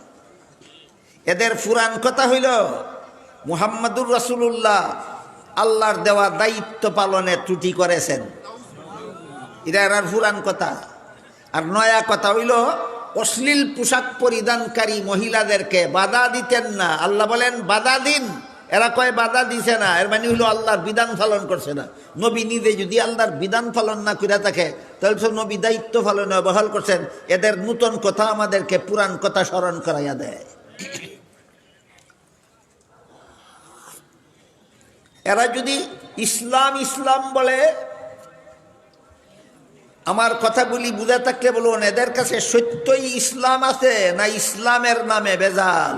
এদের পুরাণ কথা হইল মুহাম্মাদুর রাসূলুল্লাহ আল্লাহর দেওয়া দায়িত্ব পালনে ত্রুটি করেছেন, এটা এর পুরাণ কথা। আর নয়া কথা হইল অশ্লীল পোশাক পরিধানকারী মহিলাদেরকে বাধা দিতেন না, আল্লাহ বলেন বাধা দিন। এরা কয় বাধা দিছে না, এর মানে হইল আল্লাহর বিধান পালন করছে না। নবী নিজে যদি আল্লাহর বিধান পালন না করে থাকে তাহলে তো নবী দায়িত্ব পালনে অবহেলা করছেন। এদের নূতন কথা আমাদেরকে পুরাণ কথা স্মরণ করাইয়া দেয়। এরা যদি ইসলাম ইসলাম বলে, আমার কথাগুলি বুঝে থাকলে বলুন এদের কাছে সত্যই ইসলাম আছে না ইসলামের নামে ভেজাল?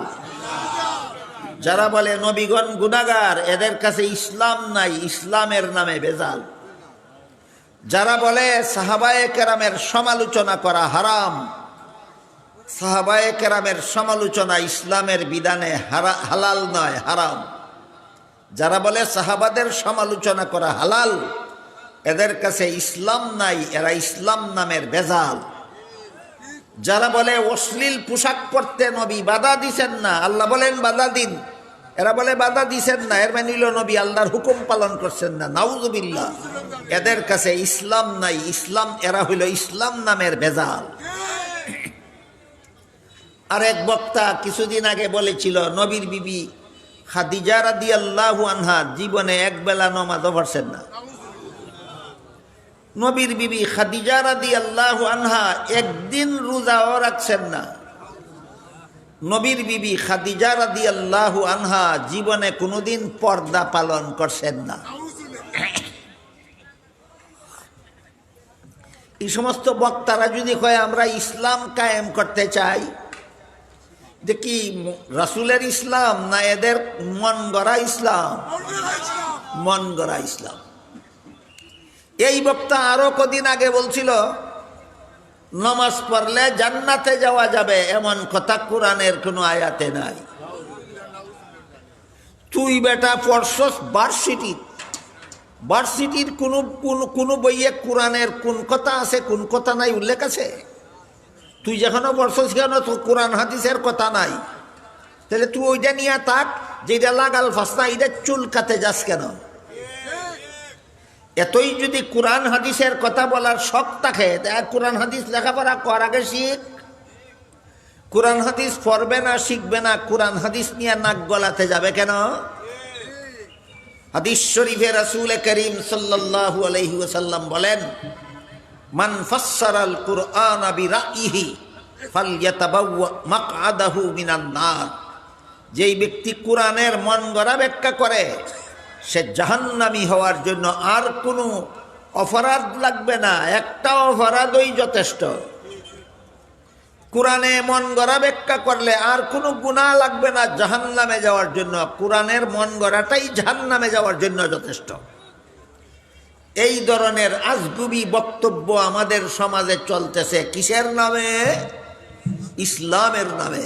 যারা বলে নবীগণ গুনাহগার, এদের কাছে ইসলাম নাই, ইসলামের নামে ভেজাল। যারা বলে সাহাবায়ে কেরামের সমালোচনা করা হারাম, সাহাবায়ে কেরামের সমালোচনা ইসলামের বিধানে হালাল নয়, হারাম। যারা বলে সাহাবাদের সমালোচনা করা হালাল, এদের কাছে ইসলাম নাই, এরা ইসলাম নামের ভেজাল। যারা বলে অশ্লীল পোশাক পরতে নবী বাধা দিছেন না, আল্লাহ বলেন বাধা দিন, এরা বলে বাধা দিছেন না, এর মানে নবী আল্লাহর হুকুম পালন করছেন না, নাউজুবিল্লাহ। এদের কাছে ইসলাম নাই, ইসলাম, এরা হইল ইসলাম নামের ভেজাল। আর এক বক্তা কিছুদিন আগে বলেছিল নবীর বিবি খাদিজা রাদিয়াল্লাহু আনহা জীবনে একবেলা নামাজও পড়ছেন না। নবীর বিবি খাদিজা রাদিয়াল্লাহু আনহা একদিন রোজাও রাখছেন না। নবীর বিবি খাদিজা রাদিয়াল্লাহু আনহা জীবনে কোনোদিন পর্দা পালন করছেন না। এই সমস্ত বক্তারা যদি কয় আমরা ইসলাম কায়েম করতে চাই, দেখি রাসূলের ইসলাম না এদের মন গড়া ইসলাম? মন গড়া ইসলাম। এই বক্তা আরো কদিন আগে বলছিল নামাজ পড়লে জান্নাতে যাওয়া যাবে, এমন কথা কোরআনের কোনো আয়াতে নাই। তুই বেটা পড়ছস ভার্সিটির কোন বইয়ে কোরআনের কোন কথা আছে কোন কথা নাই উল্লেখ আছে? তুই যেখানে পড়ছস সেখানে তো কোরআন হাদিসের কথা নাই। তাহলে তুই ওইটা নিয়ে থাক, যেটা লাগাল ফাসনা এটা চুলকাতে যাস কেন? এতই যদি কোরআন হাদিসের কথা বলার শখ থাকে, কোরআন হাদিস লেখাপড়া কর, আগে শিখ। কোরআন হাদিস পড়বে না, শিখবে না, কোরআন হাদিস নিয়ে নাক গলাতে যাবে কেন? হাদিস শরীফে রাসূল করিম সাল্লাল্লাহু আলাইহি ওয়াসাল্লাম বলেন, মান ফাসসারাল কুরআন বিরাইহি ফালইয়াতাবাওয়া মাকআদাহু মিনান নার। যেই ব্যক্তি কোরআনের মন গড়া ব্যাখ্যা করে সে জাহান্নামী হওয়ার জন্য আর কোনো অপরাধ লাগবে না, একটা অপরাধই যথেষ্ট। কোরআনে মন গড়া ব্যাখ্যা করলে আর কোনো গুনাহ লাগবে না জাহান্নামে যাওয়ার জন্য, কোরআনের মন গড়াটাই জাহান্নামে যাওয়ার জন্য যথেষ্ট। এই ধরনের আজগুবি বক্তব্য আমাদের সমাজে চলতেছে কিসের নামে? ইসলামের নামে।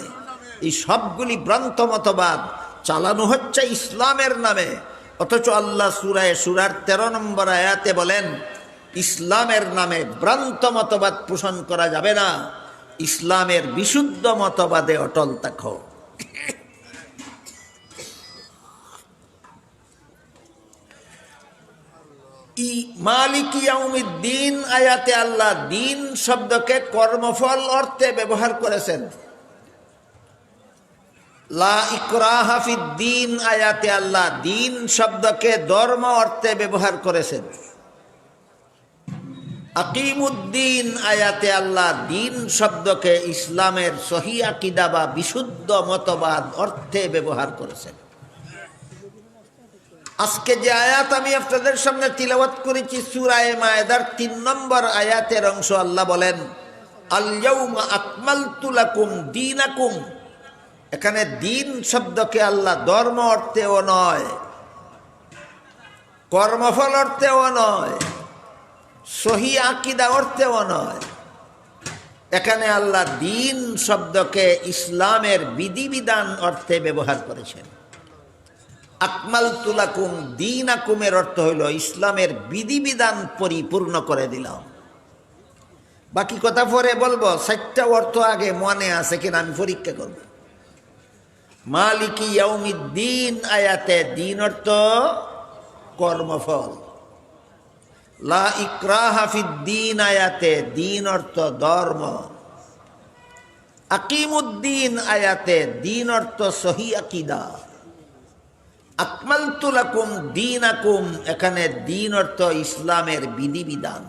এই সবগুলি ভ্রান্ত মতবাদ চালানো হচ্ছে ইসলামের নামে। অথচ আল্লাহ সূরার 13 নম্বর আয়াতে বলেন, ইসলামের নামে ভ্রান্ত মতবাদ পোষণ করা যাবে না, ইসলামের বিশুদ্ধ মতবাদে অটল থাকো। মালিক ইয়াউমিদ্দিন আয়াতে আল্লাহ দিন শব্দকে কর্মফল অর্থে ব্যবহার করেছেন। লা ইকরাহা ফিদ্দিন আয়াতে আল্লাহ দিন শব্দকে ধর্ম অর্থে ব্যবহার করেছেন। আকিমুদ্দিন আয়াতে আল্লাহ দিন শব্দকে ইসলামের সহি আকীদা বা বিশুদ্ধ মতবাদ অর্থে ব্যবহার করেছেন। আজকে যে আয়াত আমি আপনাদের সামনে তিলাওয়াত করেছি সূরা মায়েদার 3 নম্বর আয়াতের অংশ, আল্লাহ বলেন আল ইয়াউমা আকমালতু লাকুম দীনাকুম। এখানে দিন শব্দকে আল্লাহ ধর্ম অর্থেও নয়, কর্মফল অর্থেও নয়, সহি আকীদা অর্থেও নয়, এখানে আল্লাহ দিন শব্দকে ইসলামের বিধিবিধান অর্থে ব্যবহার করেছেন। আকমালতু লাকুম দীনাকুমের অর্থ হইল ইসলামের বিধিবিধান পরিপূর্ণ করে দিলাম। বাকি কথা পরে বলবো, 4টা অর্থ আগে মনে আছে কিনা আমি পরীক্ষা করব। মালিকি ইয়াউমিদ্দিন আয়াতে দিন অর্থ কর্মফল। লা ইকরাহা ফিদ্দিন আয়াতে দিন অর্থ ধর্ম। আকিমুদ্দিন আয়াতে দিন অর্থ সহি আকীদা। আকমালতু লাকুম দীনাকুম এখানে দিন অর্থ ইসলামের বিধিবিধান।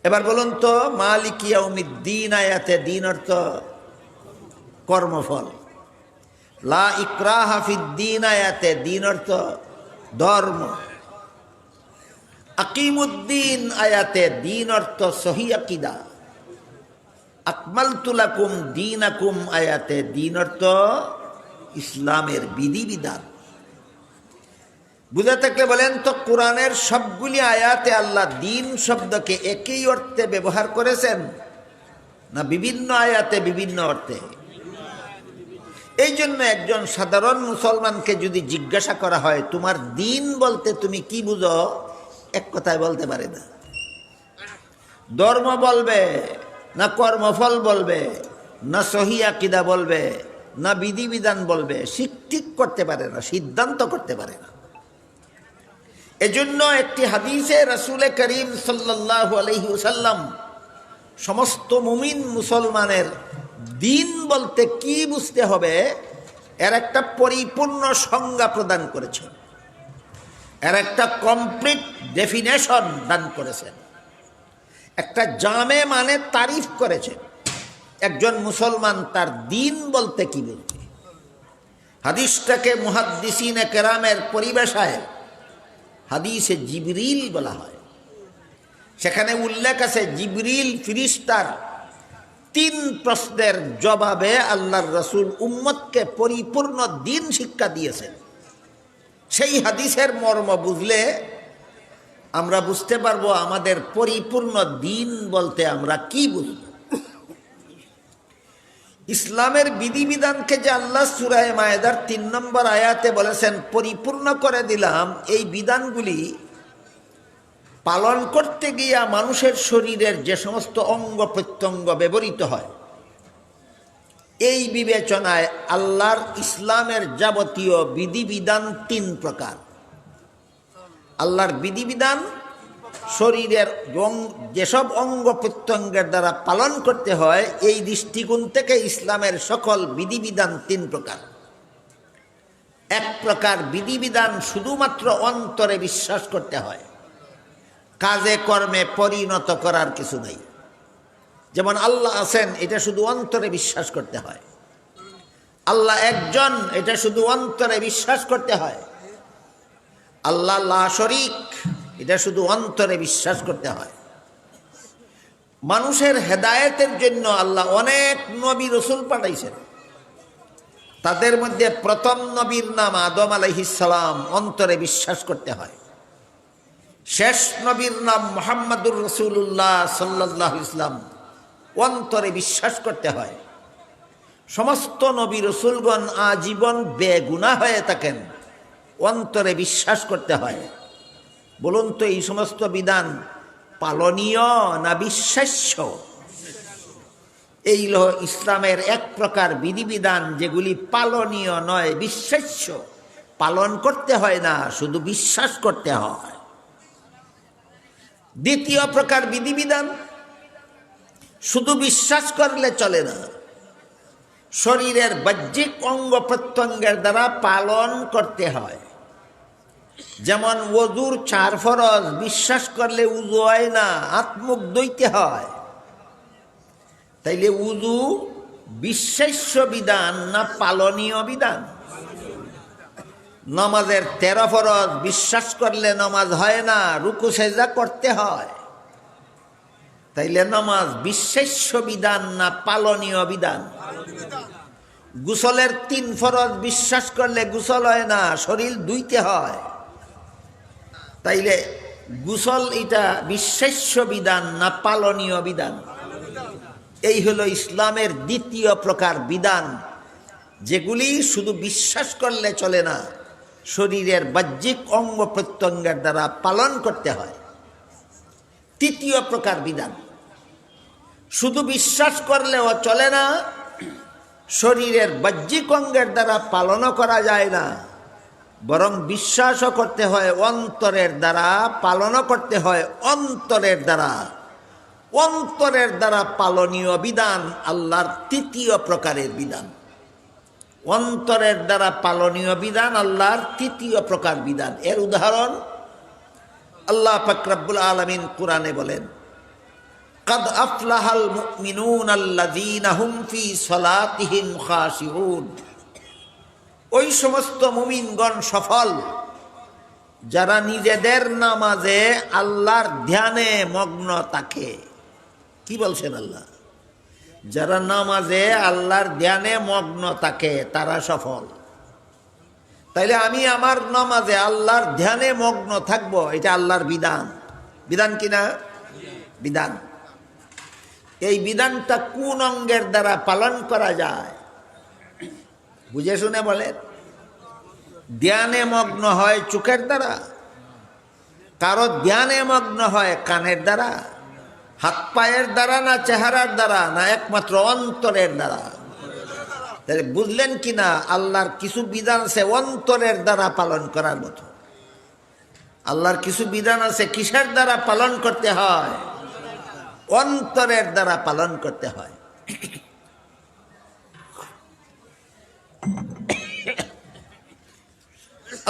এবার বলুন তো, মালিক ইয়াউমিদ্দিন আয়াতে দিন অর্থ কর্মফল। লা ইকরাহা ফিদ্দিন আয়াতে দিন অর্থ ধর্ম। আকিমুদ্দিন আয়াতে দিন অর্থ সহি আকীদা। আকমালতু লাকুম দীনাকুম আয়াতে দিন অর্থ ইসলামের বিধিবিধান। বুঝে থাকলে বলেন তো, কোরআনের সবগুলি আয়াতে আল্লাহ দিন শব্দকে একই অর্থে ব্যবহার করেছেন না বিভিন্ন আয়াতে বিভিন্ন অর্থে? এই জন্য একজন সাধারণ মুসলমানকে যদি জিজ্ঞাসা করা হয় তোমার দিন বলতে তুমি কি বুঝো, এক কথায় বলতে পারে না। ধর্ম বলবে না, কর্মফল বলবে না, সহি আকীদা বলবে না, বিধিবিধান বলবে, ঠিক করতে পারে না, সিদ্ধান্ত করতে পারে না। এজন্য একটি হাদিসে রাসূল করিম সাল্লাল্লাহু আলাইহি ওয়াসাল্লাম সমস্ত মুমিন মুসলমানের দিন বলতে কি বুঝতে হবে এর একটা পরিপূর্ণ সংজ্ঞা প্রদান করেছেন, এর একটা কমপ্লিট ডেফিনেশন দান করেছেন, একটা জামে মানে তারিফ করেছেন একজন মুসলমান তার দিন বলতে কি বলবে। হাদিসটাকে মুহাদ্দিসিনে কেরামের পরিভাষায় হাদিসে জিবরিল বলা হয়। সেখানে উল্লেখ আছে জিবরিল ফিরিস্তার 3 প্রশ্নের জবাবে আল্লাহর রাসূল উম্মতকে পরিপূর্ণ দিন শিক্ষা দিয়েছেন। সেই হাদিসের মর্ম বুঝলে আমরা বুঝতে পারবো আমাদের পরিপূর্ণ দিন বলতে আমরা কি বুঝব। ইসলামের বিধিবিধানকে যে আল্লাহ সূরা মায়েদার 3 নম্বর আয়াতে বলেছেন পরিপূর্ণ করে দিলাম, এই বিধানগুলি পালন করতে গিয়া মানুষের শরীরের যে সমস্ত অঙ্গ প্রত্যঙ্গ ব্যবহৃত হয়, এই বিবেচনায় আল্লাহর ইসলামের যাবতীয় বিধিবিধান 3 প্রকার। আল্লাহর বিধিবিধান শরীরের যেসব অঙ্গ প্রত্যঙ্গের দ্বারা পালন করতে হয়, এই দৃষ্টিকোণ থেকে ইসলামের সকল বিধিবিধান 3 প্রকার। এক প্রকার বিধিবিধান শুধুমাত্র অন্তরে বিশ্বাস করতে হয়, কাজে কর্মে পরিণত করার কিছু নেই। যেমন আল্লাহ আছেন, এটা শুধু অন্তরে বিশ্বাস করতে হয়। আল্লাহ একজন, এটা শুধু অন্তরে বিশ্বাস করতে হয়। আল্লাহ লা শরীক, এটা শুধু অন্তরে বিশ্বাস করতে হয়। মানুষের হেদায়েতের জন্য আল্লাহ অনেক নবী রসুল পাঠাইছেন। তাদের মধ্যে প্রথম নবীর নাম আদম আলাইহিস সালাম, অন্তরে বিশ্বাস করতে হয়। শেষ নবীর নাম মুহাম্মাদুর রাসূলুল্লাহ সাল্লাল্লাহু আলাইহি ওয়াসাল্লাম, অন্তরে বিশ্বাস করতে হয়। সমস্ত নবী রসুলগণ আজীবন বেগুনাহ হয়ে থাকেন, অন্তরে বিশ্বাস করতে হয়। বলুন তো এই সমস্ত বিধান পালনীয় না বিশ্বাস্য? এই হলো ইসলামের এক প্রকার বিধিবিধান যেগুলি পালনীয় নয়, বিশ্বাস্য। পালন করতে হয় না, শুধু বিশ্বাস করতে হয়। দ্বিতীয় প্রকার বিধিবিধান শুধু বিশ্বাস করলে চলে না, শরীরের বাহ্যিক অঙ্গ প্রত্যঙ্গের দ্বারা পালন করতে হয়। যেমন ওযুর 4 ফরজ বিশ্বাস করলে উযু হয় না, হাত মুখ ধুইতে হয়। তাইলে উযু বিশ্বাস্য বিধান না পালনীয় বিধান? নামাজের 13 ফরজ বিশ্বাস করলে নামাজ হয় না, রুকু সেজদা করতে হয়। তাইলে নামাজ বিশ্বাস্য বিধান না পালনীয় বিধান? গোসলের 3 ফরজ বিশ্বাস করলে গোসল হয় না, শরীর ধুইতে হয়। তাইলে গোসল এটা বিশ্বাস্য বিধান না পালনীয় বিধান? এই হলো ইসলামের দ্বিতীয় প্রকার বিধান, যেগুলি শুধু বিশ্বাস করলে চলে না, শরীরের বাহ্যিক অঙ্গ প্রত্যঙ্গের দ্বারা পালন করতে হয়। তৃতীয় প্রকার বিধান শুধু বিশ্বাস করলেও চলে না, শরীরের বাহ্যিক অঙ্গের দ্বারা পালনও করা যায় না, বরং বিশ্বাসও করতে হয় অন্তরের দ্বারা, পালনও করতে হয় অন্তরের দ্বারা। অন্তরের দ্বারা পালনীয় বিধান আল্লাহর তৃতীয় প্রকারের বিধান। অন্তরের দ্বারা পালনীয় বিধান আল্লাহর তৃতীয় প্রকার বিধান। এর উদাহরণ আল্লাহ পাক রব্বুল আলামিন কোরআনে বলেন, কাদ আফলাহাল মুমিনুন আল্লাযীনা হুম ফি সালাতিহিম খাশিউন। ওই সমস্ত মুমিনগণ সফল যারা নিজেদের নামাজে আল্লাহর ধ্যানে মগ্ন থাকে। কি বলছেন আল্লাহ? যারা নামাজে আল্লাহর ধ্যানে মগ্ন থাকে তারা সফল। তাইলে আমি আমার নামাজে আল্লাহর ধ্যানে মগ্ন থাকব, এটা আল্লাহর বিধান। বিধান কিনা? বিধান। এই বিধানটা কোন অঙ্গের দ্বারা পালন করা যায়? বুঝে শুনে বলেন। ধ্যানে মগ্ন হয় চোখের দ্বারা, কারো ধ্যানে মগ্ন হয় কানের দ্বারা, হাত পায়ের দ্বারা, না চেহারার দ্বারা, না একমাত্র অন্তরের দ্বারা? তাহলে বুঝলেন কিনা আল্লাহর কিছু বিধান আছে অন্তরের দ্বারা পালন করার মতো। আল্লাহর কিছু বিধান আছে কিসের দ্বারা পালন করতে হয়? অন্তরের দ্বারা পালন করতে হয়।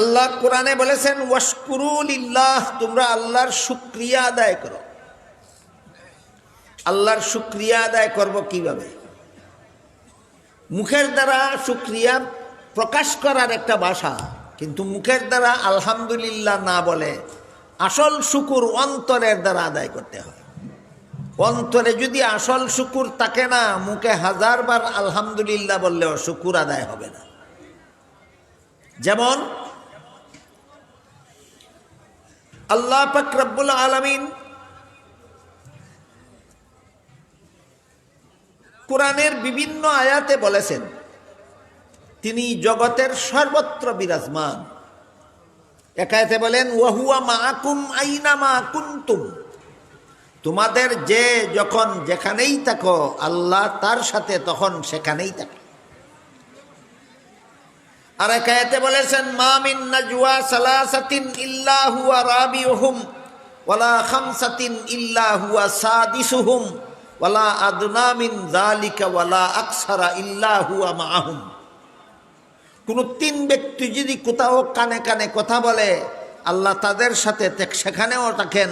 আল্লাহ কোরআনে বলেছেন, ওয়াশকুরু লিল্লাহ, তোমরা আল্লাহর শুকরিয়া আদায় করো। আল্লাহর শুকরিয়া আদায় করব কিভাবে? মুখের দ্বারা শুকরিয়া প্রকাশ করার একটা ভাষা, কিন্তু মুখের দ্বারা আলহামদুলিল্লাহ না বলে আসল শুকুর অন্তরের দ্বারা আদায় করতে হয়। অন্তরে যদি আসল শুকুর থাকে না, মুখে 1000 বার আলহামদুলিল্লাহ বললেও শুকুর আদায় হবে না। যেমন আল্লাহ পাক রব্বুল আলামিন কোরআনের বিভিন্ন আয়াতে বলেছেন তিনি জগতের সর্বত্র বিরাজমান। এক আয়াতে বলেন, ওয়াহুয়া মাআকুম আইনামা কুনতুম, তোমাদের যে যখন যেখানেই থাকো আল্লাহ তার সাথে তখন সেখানেই থাকে। আর এক আয়াতে বলেছেন, মা মিন নাজওয়া সালাসাতিন ইল্লা হুয়া রাবিউহুম ওয়ালা খামসাতিন ইল্লা হুয়া সাদিসুহুম ওয়ালা আদনা মিন যালিকা ওয়ালা আকসারা ইল্লা হুয়া মাআহুম। কোন 3 ব্যক্তি যদি কোথাও কানে কানে কথা বলে আল্লাহ তাদের সাথে সেখানেও থাকেন।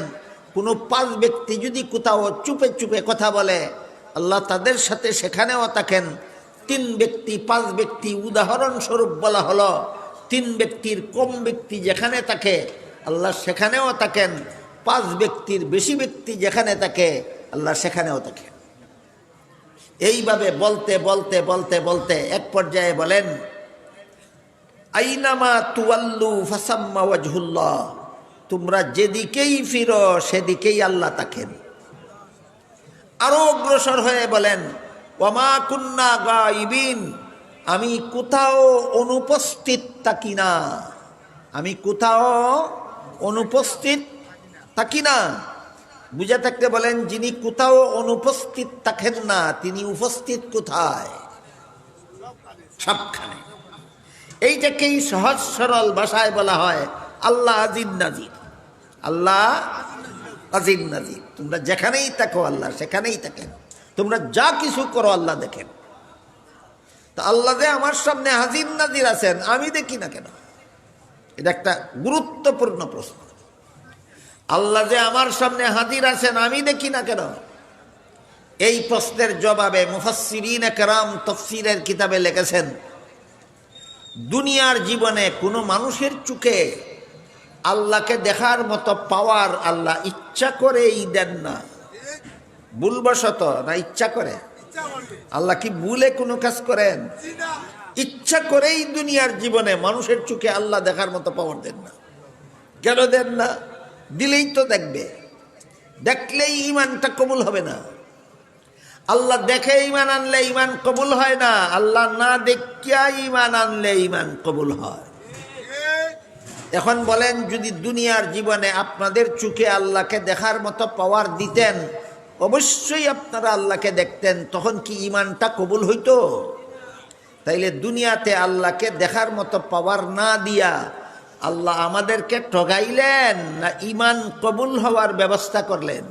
কোন 5 ব্যক্তি যদি কোথাও চুপে চুপে কথা বলে আল্লাহ তাদের সাথে সেখানেও থাকেন। 3 ব্যক্তি 5 ব্যক্তি উদাহরণস্বরূপ বলা হলো। 3 ব্যক্তির কম ব্যক্তি যেখানে থাকে আল্লাহ সেখানেও থাকেন, 5 ব্যক্তির বেশি ব্যক্তি যেখানে থাকে আল্লাহ সেখানেও থাকেন। এইভাবে বলতে বলতে বলতে বলতে এক পর্যায়ে বলেন, আইনামা তুওয়াল্লু ফাসাম্মা ওয়াজহুল্লাহ, তোমরা যেদিকেই ফিরো সেদিকেই আল্লাহ থাকেন। আরো অগ্রসর হয়ে বলেন, ওয়ামা কুন্না গায়িবিন, আমি কোথাও অনুপস্থিত থাকি না, আমি কোথাও অনুপস্থিত থাকি না। বুঝে থাকতে বলেন, যিনি কোথাও অনুপস্থিত থাকেন না তিনি উপস্থিত কোথায়? সবখানে। এইটাকেই সহজ সরল ভাষায় বলা হয় আল্লাহ আজিজ নাজির। আল্লাহ আজিজ নাজির। তোমরা যেখানেই থাকো আল্লাহ সেখানেই থাকেন, তোমরা যা কিছু করো আল্লাহ দেখেন। তা আল্লাহ যে আমার সামনে হাজির নাজির আছেন, আমি দেখি না কেন? এটা একটা গুরুত্বপূর্ণ প্রশ্ন। আল্লাহ যে আমার সামনে হাজির আছেন, আমি দেখি না কেন? এই প্রশ্নের জবাবে মুফাসসিরিনে কেরাম তাফসীরের কিতাবে লিখেছেন, দুনিয়ার জীবনে কোনো মানুষের চোখে আল্লাহকে দেখার মতো পাওয়ার আল্লাহ ইচ্ছা করেই দেন না। ভুলবশত না ইচ্ছা করে? আল্লাহ কি ভুলে কোনো কাজ করেন? ইচ্ছা করেই দুনিয়ার জীবনে মানুষের চোখে আল্লাহ দেখার মতো পাওয়ার দেন না। কেন দেন না? দিলেই তো দেখবে, দেখলেই ইমানটা কবুল হবে না। আল্লাহ দেখে ইমান আনলে ইমান কবুল হয় না, আল্লাহ না দেখিয়া ইমান আনলে ইমান কবুল হয়। এখন বলেন, যদি দুনিয়ার জীবনে আপনাদের চোখে আল্লাহকে দেখার মতো পাওয়ার দিতেন, অবশ্যই আপনারা আল্লাহকে দেখতেন, তখন কি ইমানটা কবুল হইতো? তাইলে দুনিয়াতে আল্লাহকে দেখার মতো পাওয়ার না দিয়া আল্লাহ আমাদেরকে ঠগাইলেন না ইমান কবুল হওয়ার ব্যবস্থা করলেন?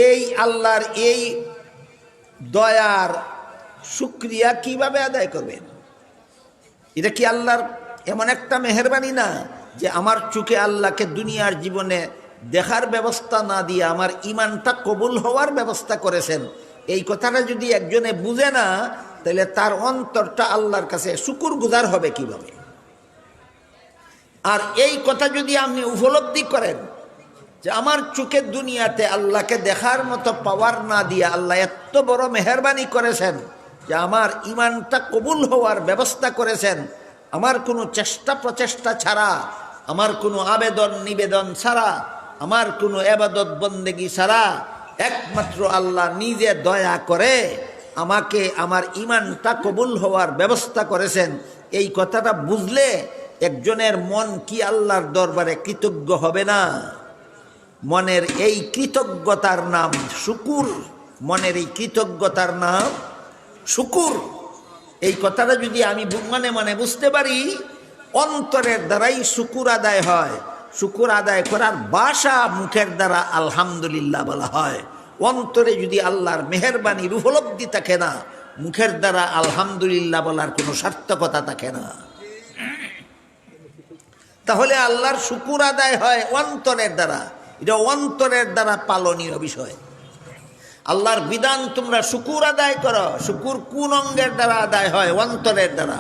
এই আল্লাহর এই দয়ার শুকরিয়া কিভাবে আদায় করবেন? এটা কি আল্লাহর এমন একটা মেহেরবানি না যে আমার চোখে আল্লাহকে দুনিয়ার জীবনে দেখার ব্যবস্থা না দিয়ে আমার ইমানটা কবুল হওয়ার ব্যবস্থা করেছেন? এই কথাটা যদি একজনে বুঝে না, তাহলে তার অন্তরটা আল্লাহর কাছে শুকরগুজার হবে কিভাবে? আর এই কথা যদি আপনি উপলব্ধি করেন যে আমার চোখে দুনিয়াতে আল্লাহকে দেখার মতো পাওয়ার না দিয়ে আল্লাহ এত বড় মেহেরবানি করেছেন যে আমার ইমানটা কবুল হওয়ার ব্যবস্থা করেছেন, আমার কোনো চেষ্টা প্রচেষ্টা ছাড়া, আমার কোনো আবেদন নিবেদন ছাড়া, আমার কোনো ইবাদত বন্দেগী ছাড়া, একমাত্র আল্লাহ নিজে দয়া করে আমাকে আমার ইমানটা কবুল হওয়ার ব্যবস্থা করেছেন, এই কথাটা বুঝলে একজনের মন কি আল্লাহর দরবারে কৃতজ্ঞ হবে না? মনের এই কৃতজ্ঞতার নাম শুকুর। মনের এই কৃতজ্ঞতার নাম শুকুর। এই কথাটা যদি আমি মনে মনে বুঝতে পারি, অন্তরের দ্বারাই শুকুর আদায় হয়। শুকুর আদায় করার ভাষা মুখের দ্বারা আলহামদুলিল্লাহ বলা হয়। অন্তরে যদি আল্লাহর মেহেরবানির উপলব্ধি থাকে না, মুখের দ্বারা আলহামদুলিল্লাহ বলার কোনো সার্থকতা থাকে না। তাহলে আল্লাহর শুকুর আদায় হয় অন্তরের দ্বারা। এটা অন্তরের দ্বারা পালনীয় বিষয়। আল্লাহর বিধান তোমরা শুকুর আদায় করো। শুকুর কোন অঙ্গের দ্বারা আদায় হয়? অন্তরের দ্বারা।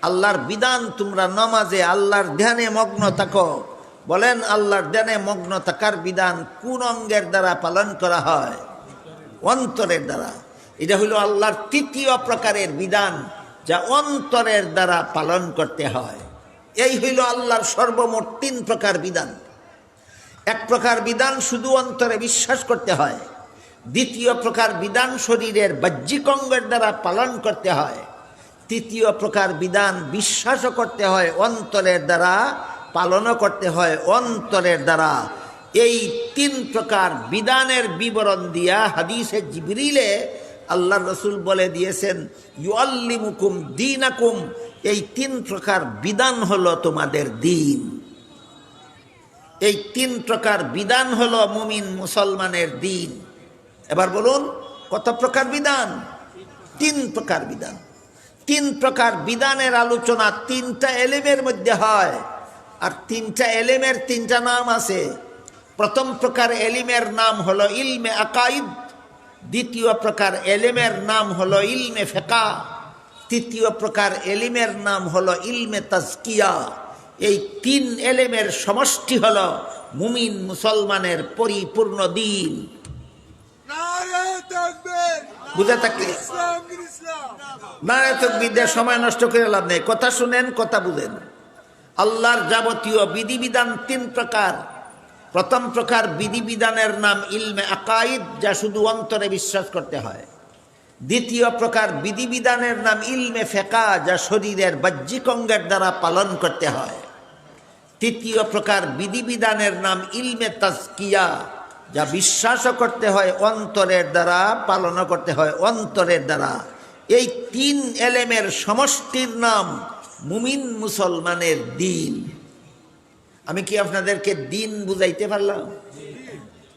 আল্লাহর বিধান তোমরা নামাজে আল্লাহর ধ্যানে মগ্ন থাকো। বলেন, আল্লাহর ধ্যানে মগ্ন থাকার বিধান কোন অঙ্গের দ্বারা পালন করা হয়? অন্তরের দ্বারা। এটা হলো আল্লাহর তৃতীয় প্রকারের বিধান, যা অন্তরের দ্বারা পালন করতে হয়। এই হইল আল্লাহর সর্বমোট 3 প্রকার বিধান। এক প্রকার বিধান শুধু অন্তরে বিশ্বাস করতে হয়। দ্বিতীয় প্রকার বিধান শরীরের বাহ্যিক অঙ্গের দ্বারা পালন করতে হয়। তৃতীয় প্রকার বিধান বিশ্বাসও করতে হয় অন্তরের দ্বারা, পালনও করতে হয় অন্তরের দ্বারা। এই 3 প্রকার বিধানের বিবরণ দিয়া হাদিসে জিবরিলে আল্লাহ রসুল বলে দিয়েছেন, ইউআল্লিমুকুম দীনাকুম। এই 3 প্রকার বিধান হলো তোমাদের দিন। এই 3 প্রকার বিধান হলো মুমিন মুসলমানের দিন। এবার বলুন, কত প্রকার বিধান? 3 প্রকার বিধান। 3 প্রকার বিধানের আলোচনা 3টা এলেমের মধ্যে হয়। আর 3টা এলেমের 3টা নাম আছে। প্রথম প্রকার এলিমের নাম হলো ইলমে আকাইদ। দ্বিতীয় প্রকার এলেমের নাম হলো ইলমে ফিকহ। তৃতীয় প্রকার এলিমের নাম হলো ইলমে তাজকিয়া। এই 3 এলেমের সমষ্টি হলো মুমিন মুসলমানের পরিপূর্ণ দিন। বুঝে থাকলে নারে তাকবীর সময় নষ্ট করে লাভ নেই। কথা শুনেন, কথা বুঝেন। আল্লাহর যাবতীয় বিধিবিধান 3 প্রকার। প্রথম প্রকার বিধিবিধানের নাম ইলমে আকাইদ, যা শুধু অন্তরে বিশ্বাস করতে হয়। দ্বিতীয় প্রকার বিধিবিধানের নাম ইলমে ফিকহ, যা শরীরের বাহ্যিক অঙ্গের দ্বারা পালন করতে হয়। তৃতীয় প্রকার বিধিবিধানের নাম ইলমে তাজকিয়া, যা বিশ্বাসও করতে হয় অন্তরের দ্বারা, পালনও করতে হয় অন্তরের দ্বারা। এই তিন এলেমের সমষ্টির নাম মুমিন মুসলমানের দ্বীন। আমি কি আপনাদেরকে দ্বীন বুঝাইতে পারলাম?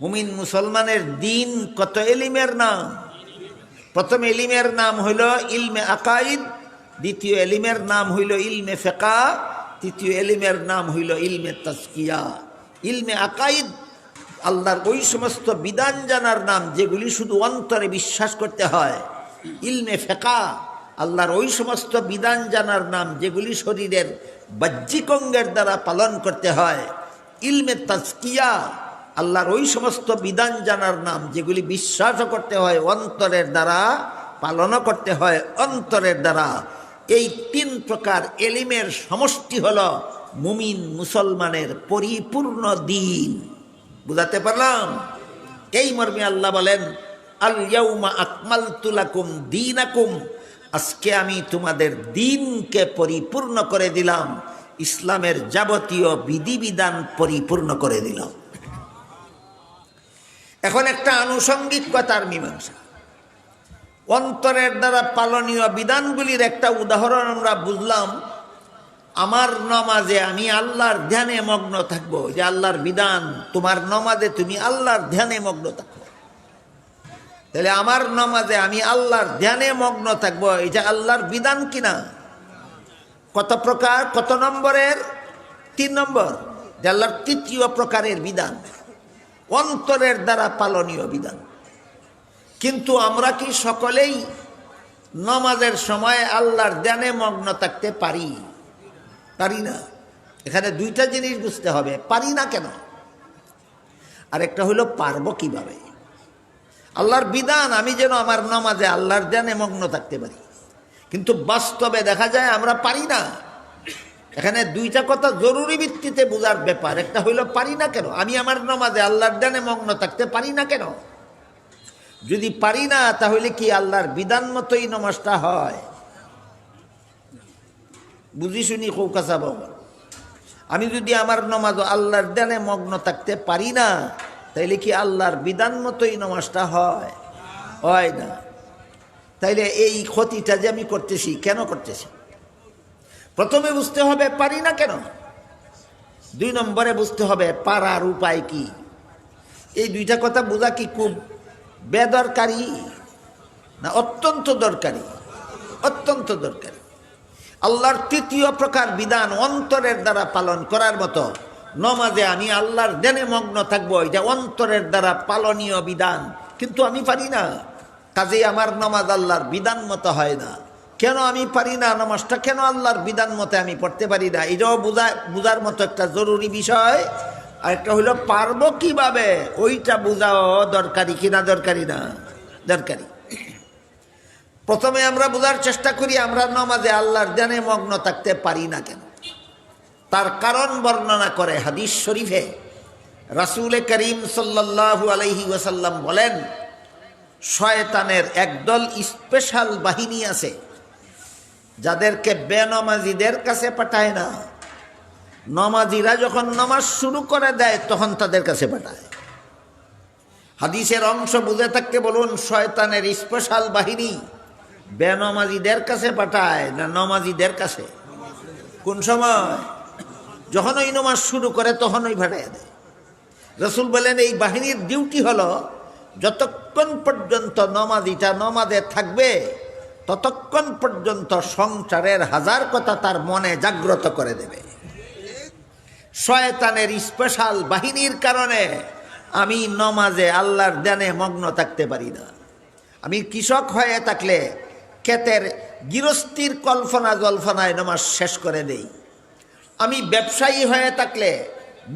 মুমিন মুসলমানের দ্বীন কত এলিমের নাম? প্রথম এলিমের নাম হইল ইলমে আকাইদ, দ্বিতীয় এলিমের নাম হইল ইলমে ফিকহ, তৃতীয় এলিমের নাম হইল ইলমে তাজকিয়া। ইলমে আকাইদ আল্লাহর ওই সমস্ত বিধান জানার নাম যেগুলি শুধু অন্তরে বিশ্বাস করতে হয়। ইলমে ফিকহ আল্লাহর ওই সমস্ত বিধান জানার নাম যেগুলি শরীরের বাহ্যিক অঙ্গের দ্বারা পালন করতে হয়। ইলমে তাজকিয়া আল্লাহর ওই সমস্ত বিধান জানার নাম যেগুলি বিশ্বাসও করতে হয় অন্তরের দ্বারা, পালনও করতে হয় অন্তরের দ্বারা। এই তিন প্রকার এলিমের সমষ্টি হল মুমিন মুসলমানের পরিপূর্ণ দ্বীন। বুঝাতে পারলাম? এই মর্মে আল্লাহ বলেন, আল ইয়াউমা আকমালতু লাকুম দীনাকুম, আজকে আমি তোমাদের দ্বীনকে পরিপূর্ণ করে দিলাম, ইসলামের যাবতীয় বিধিবিধান পরিপূর্ণ করে দিলাম। এখন একটা আনুষঙ্গিক কথার মীমাংসা। অন্তরের দ্বারা পালনীয় বিধানগুলির একটা উদাহরণ আমরা বুঝলাম। আমার নমাজে আমি আল্লাহর ধ্যানে মগ্ন থাকবো, যে আল্লাহর বিধান। তোমার নমাজে তুমি আল্লাহর ধ্যানে মগ্ন থাকবো, তাহলে আমার নমাজে আমি আল্লাহর ধ্যানে মগ্ন থাকবো, এটা আল্লাহর বিধান কিনা? কত প্রকার, কত নম্বরের? 3 নম্বর, যে আল্লাহর তৃতীয় প্রকারের বিধান, অন্তরের দ্বারা পালনীয় বিধান। কিন্তু আমরা কি সকলেই নমাজের সময় আল্লাহর ধ্যানে মগ্ন থাকতে পারি? পারি না। এখানে দুইটা জিনিস বুঝতে হবে, পারি না কেন, আর একটা হলো পারবো কিভাবে। আল্লাহর বিধান আমি যেন আমার নমাজে আল্লাহর ধ্যানে মগ্ন থাকতে পারি, কিন্তু বাস্তবে দেখা যায় আমরা পারি না। এখানে দুইটা কথা জরুরি ভিত্তিতে বোঝার ব্যাপার। একটা হইল পারি না কেন, আমি আমার নমাজে আল্লাহর ধ্যানে মগ্ন থাকতে পারি না কেন? যদি পারি না, তাহলে কি আল্লাহর বিধান মতোই নমাজটা হয়? বুঝি শুনি কৌকাসা বাবা, আমি যদি আমার নমাজ আল্লাহর ধ্যানে মগ্ন থাকতে পারি না, তাইলে কি আল্লাহর বিধান মতোই নমাজটা হয়? হয় না। তাইলে এই ক্ষতিটা যে আমি করতেছি, কেন করতেছি? প্রথমে বুঝতে হবে পারি না কেন। 2 নম্বরে বুঝতে হবে পারার উপায় কি। এই দুইটা কথা বোঝা কি খুব বেদরকারি না অত্যন্ত দরকারি? অত্যন্ত দরকারি। আল্লাহর তৃতীয় প্রকার বিধান অন্তরের দ্বারা পালন করার মতো। নমাজে আমি আল্লাহর ধ্যানে মগ্ন থাকবো, এটা অন্তরের দ্বারা পালনীয় বিধান, কিন্তু আমি পারি না। কাজেই আমার নমাজ আল্লাহর বিধান মতো হয় না। কেন আমি পারি না? নামাজটা কেন আল্লাহর বিধান মতে আমি পড়তে পারি না? এটাও বুঝার মতো একটা জরুরি বিষয়। আর একটা হইল পারবো কিভাবে, ওইটা বোঝাও দরকারি কিনা? দরকারি না? দরকারি। প্রথমে আমরা বোঝার চেষ্টা করি আমরা নামাজে আল্লাহর ধ্যানে মগ্ন থাকতে পারি না কেন। তার কারণ বর্ণনা করে হাদিস শরীফে রাসূল করিম সাল্লাল্লাহু আলাইহি ওয়াসাল্লাম বলেন, শয়তানের একদল স্পেশাল বাহিনী আছে যাদেরকে বেনমাজিদের কাছে পাঠায় না, নমাজিরা যখন নামাজ শুরু করে দেয় তখন তাদের কাছে পাঠায়। হাদিসের অংশ বুঝে থাকতে বলুন, শয়তানের স্পেশাল বাহিনী বেনমাজিদের কাছে পাঠায় না নমাজিদের কাছে? কোন সময়? যখন ওই নামাজ শুরু করে তখন ওই পাঠায় দেয়। রাসূল বলেন এই বাহিনীর ডিউটি হলো যতক্ষণ পর্যন্ত নমাজিটা নমাজে থাকবে ততক্ষণ পর্যন্ত সংসারের 1000 কথা তার মনে জাগ্রত করে দেবে। শয়তানের স্পেশাল বাহিনীর কারণে আমি নমাজে আল্লাহর ধ্যানে মগ্ন থাকতে পারি না। আমি কৃষক হয়ে থাকলে ক্ষেতের গৃহস্থির কল্পনা জল্পনায় নামাজ শেষ করে দেই। আমি ব্যবসায়ী হয়ে থাকলে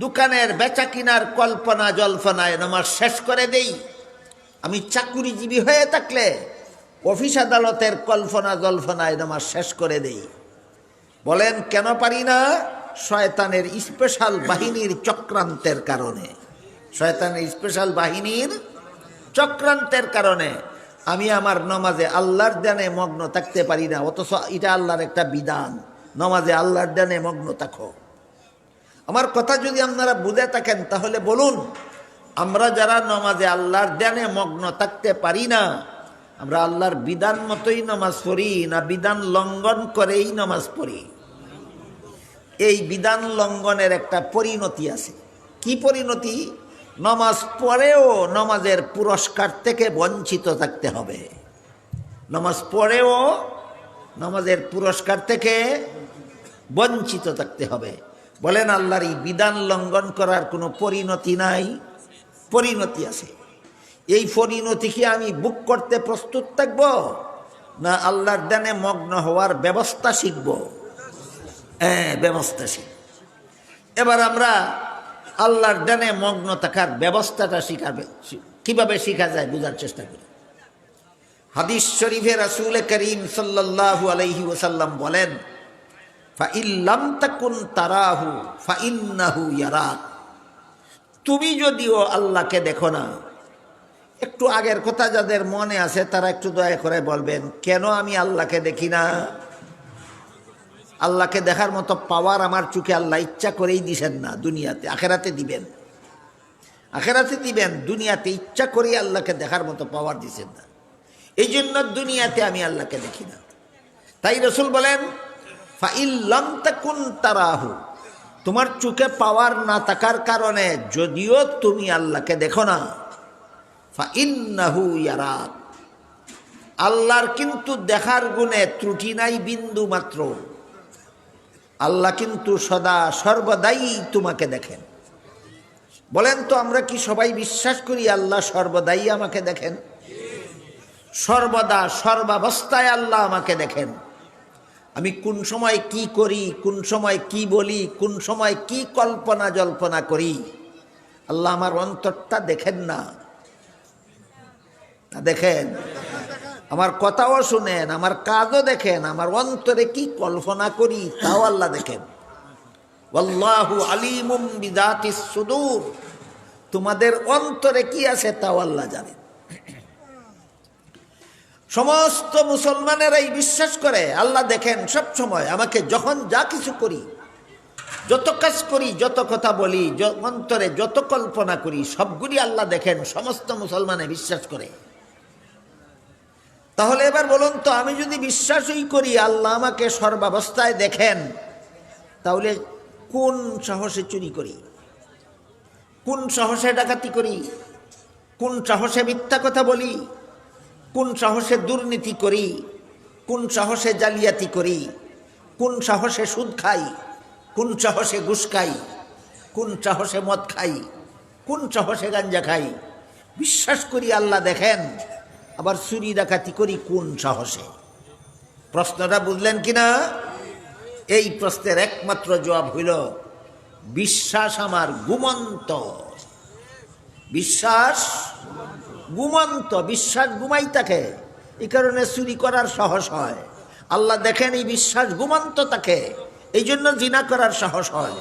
দোকানের বেচা কিনার কল্পনা জল্পনায় নামাজ শেষ করে দেই। আমি চাকুরিজীবী হয়ে থাকলে অফিস আদালতের কল্পনা জল্পনায় নামাজ শেষ করে দেই। বলেন কেন পারি না? শয়তানের স্পেশাল বাহিনীর চক্রান্তের কারণে। শয়তানের স্পেশাল বাহিনীর চক্রান্তের কারণে আমি আমার নমাজে আল্লাহর ধ্যানে মগ্ন থাকতে পারি না, অথচ এটা আল্লাহর একটা বিধান, নমাজে আল্লাহর ধ্যানে মগ্ন থাকো। আমার কথা যদি আপনারা বুঝে থাকেন তাহলে বলুন, আমরা যারা নমাজে আল্লাহর ধ্যানে মগ্ন থাকতে পারি না, আমরা আল্লাহর বিধান মতোই নামাজ পড়ি না বিধান লঙ্ঘন করেই নামাজ পড়ি? এই বিধান লঙ্ঘনের একটা পরিণতি আছে। কি পরিণতি? নামাজ পড়েও নামাজের পুরস্কার থেকে বঞ্চিত থাকতে হবে। নামাজ পড়েও নামাজের পুরস্কার থেকে বঞ্চিত থাকতে হবে। বলেন, আল্লাহর এই বিধান লঙ্ঘন করার কোনো পরিণতি নাই? পরিণতি আছে। এই পরিণতি কি আমি বুক করতে প্রস্তুত থাকব, না আল্লাহর ধ্যানে মগ্ন হওয়ার ব্যবস্থা শিখব? হ্যাঁ, ব্যবস্থা শিখব। এবার আমরা আল্লাহর ধ্যানে মগ্ন থাকার ব্যবস্থাটা শিখাবে, কিভাবে শিখা যায় বুঝার চেষ্টা করি। হাদিস শরীফে রাসূল করিম সাল্লাল্লাহু আলাইহি ওয়াসাল্লাম বলেন, ফাইল্লাম তাকুন তারাহু ফাইন্নাহু ইয়ারাক। তুমি যদিও আল্লাহকে দেখো না, একটু আগের কথা যাদের মনে আছে তারা একটু দয়া করে বলবেন, কেন আমি আল্লাহকে দেখি না? আল্লাহকে দেখার মতো পাওয়ার আমার চোখে আল্লাহ ইচ্ছা করেই দিছেন না, দুনিয়াতে। আখেরাতে দিবেন, আখেরাতে দিবেন, দুনিয়াতে ইচ্ছা করেই আল্লাহকে দেখার মতো পাওয়ার দিছেন না। এই জন্য দুনিয়াতে আমি আল্লাহকে দেখি না। তাই রাসূল বলেন, ফাইল্লাম তাকুন তারাহু, তোমার চোখে পাওয়ার না থাকার কারণে যদিও তুমি আল্লাহকে দেখো না, ফাইন্নাহু ইয়ারাক, আল্লাহর কিন্তু দেখার গুণে ত্রুটি নাই বিন্দু মাত্র। আল্লাহ কিন্তু সদা সর্বদাই তোমাকে দেখেন। বলেন তো, আমরা কি সবাই বিশ্বাস করি আল্লাহ সর্বদাই আমাকে দেখেন? সর্বদা সর্বাবস্থায় আল্লাহ আমাকে দেখেন। আমি কোন সময় কি করি, কোন সময় কি বলি, কোন সময় কি কল্পনা জল্পনা করি, আল্লাহ আমার অন্তরটা দেখেন না? দেখেন, আমার কথাও শুনেন, আমার কাজও দেখেন, আমার অন্তরে কি কল্পনা করি তাও আল্লাহ দেখেন। ওয়াল্লাহু আলিমুম বিযাতিস সুদূর, তোমাদের অন্তরে কি আছে তাও আল্লাহ জানেন। সমস্ত মুসলমানেরাই বিশ্বাস করে আল্লাহ দেখেন সব সময় আমাকে, যখন যা কিছু করি, যত কাজ করি, যত কথা বলি, অন্তরে যত কল্পনা করি, সবগুলি আল্লাহ দেখেন। সমস্ত মুসলমানে বিশ্বাস করে। তাহলে এবার বলুন তো, আমি যদি বিশ্বাসই করি আল্লাহ আমাকে সর্বাবস্থায় দেখেন, তাহলে কোন সাহসে চুরি করি, কোন সাহসে ডাকাতি করি, কোন সাহসে মিথ্যা কথা বলি, কোন সাহসে দুর্নীতি করি, কোন সাহসে জালিয়াতি করি, কোন সাহসে সুদ খাই, কোন সাহসে ঘুষ খাই, কোন সাহসে মদ খাই, কোন সাহসে গাঞ্জা খাই? বিশ্বাস করি আল্লাহ দেখেন, আবার চুরি ডাকাতি করি কোন সাহসে? প্রশ্নটা বুঝলেন কিনা? এই প্রশ্নের একমাত্র জবাব হইল, বিশ্বাস আমার ঘুমন্ত। বিশ্বাস ঘুমন্ত, বিশ্বাস ঘুমাই থাকে, এই কারণে চুরি করার সাহস হয়। আল্লাহ দেখেন এই বিশ্বাস ঘুমন্ত থাকে, এই জন্য জিনা করার সাহস হয়।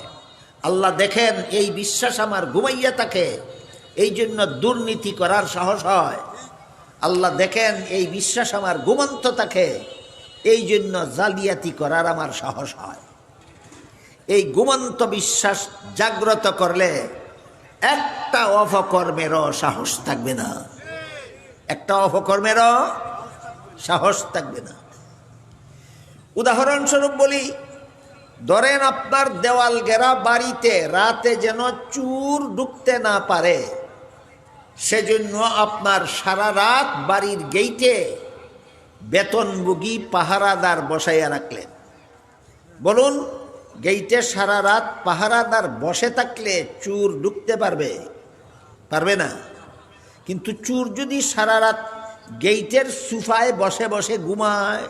আল্লাহ দেখেন এই বিশ্বাস আমার ঘুমাইয়া থাকে, এই জন্য দুর্নীতি করার সাহস হয়। আল্লাহ দেখেন এই বিশ্বাস আমার ঘুমন্ত থাকে, এই জন্য জালিয়াতি করার আমার সাহস হয়। এই ঘুমন্ত বিশ্বাস জাগ্রত করলে একটা অপকর্মেরও সাহস থাকবে না, একটা অপকর্মেরও সাহস থাকবে না। উদাহরণস্বরূপ বলি, ধরেন আপনার দেওয়াল ঘেরা বাড়িতে রাতে যেন চোর ঢুকতে না পারে, সেজন্য আপনার সারা রাত বাড়ির গেইটে বেতনভোগী পাহারাদার বসাইয়া রাখলেন। বলুন, গেইটে সারা রাত পাহারাদার বসে থাকলে চোর ঢুকতে পারবে? পারবে না। কিন্তু চোর যদি সারা রাত গেইটের সোফায় বসে বসে ঘুমায়,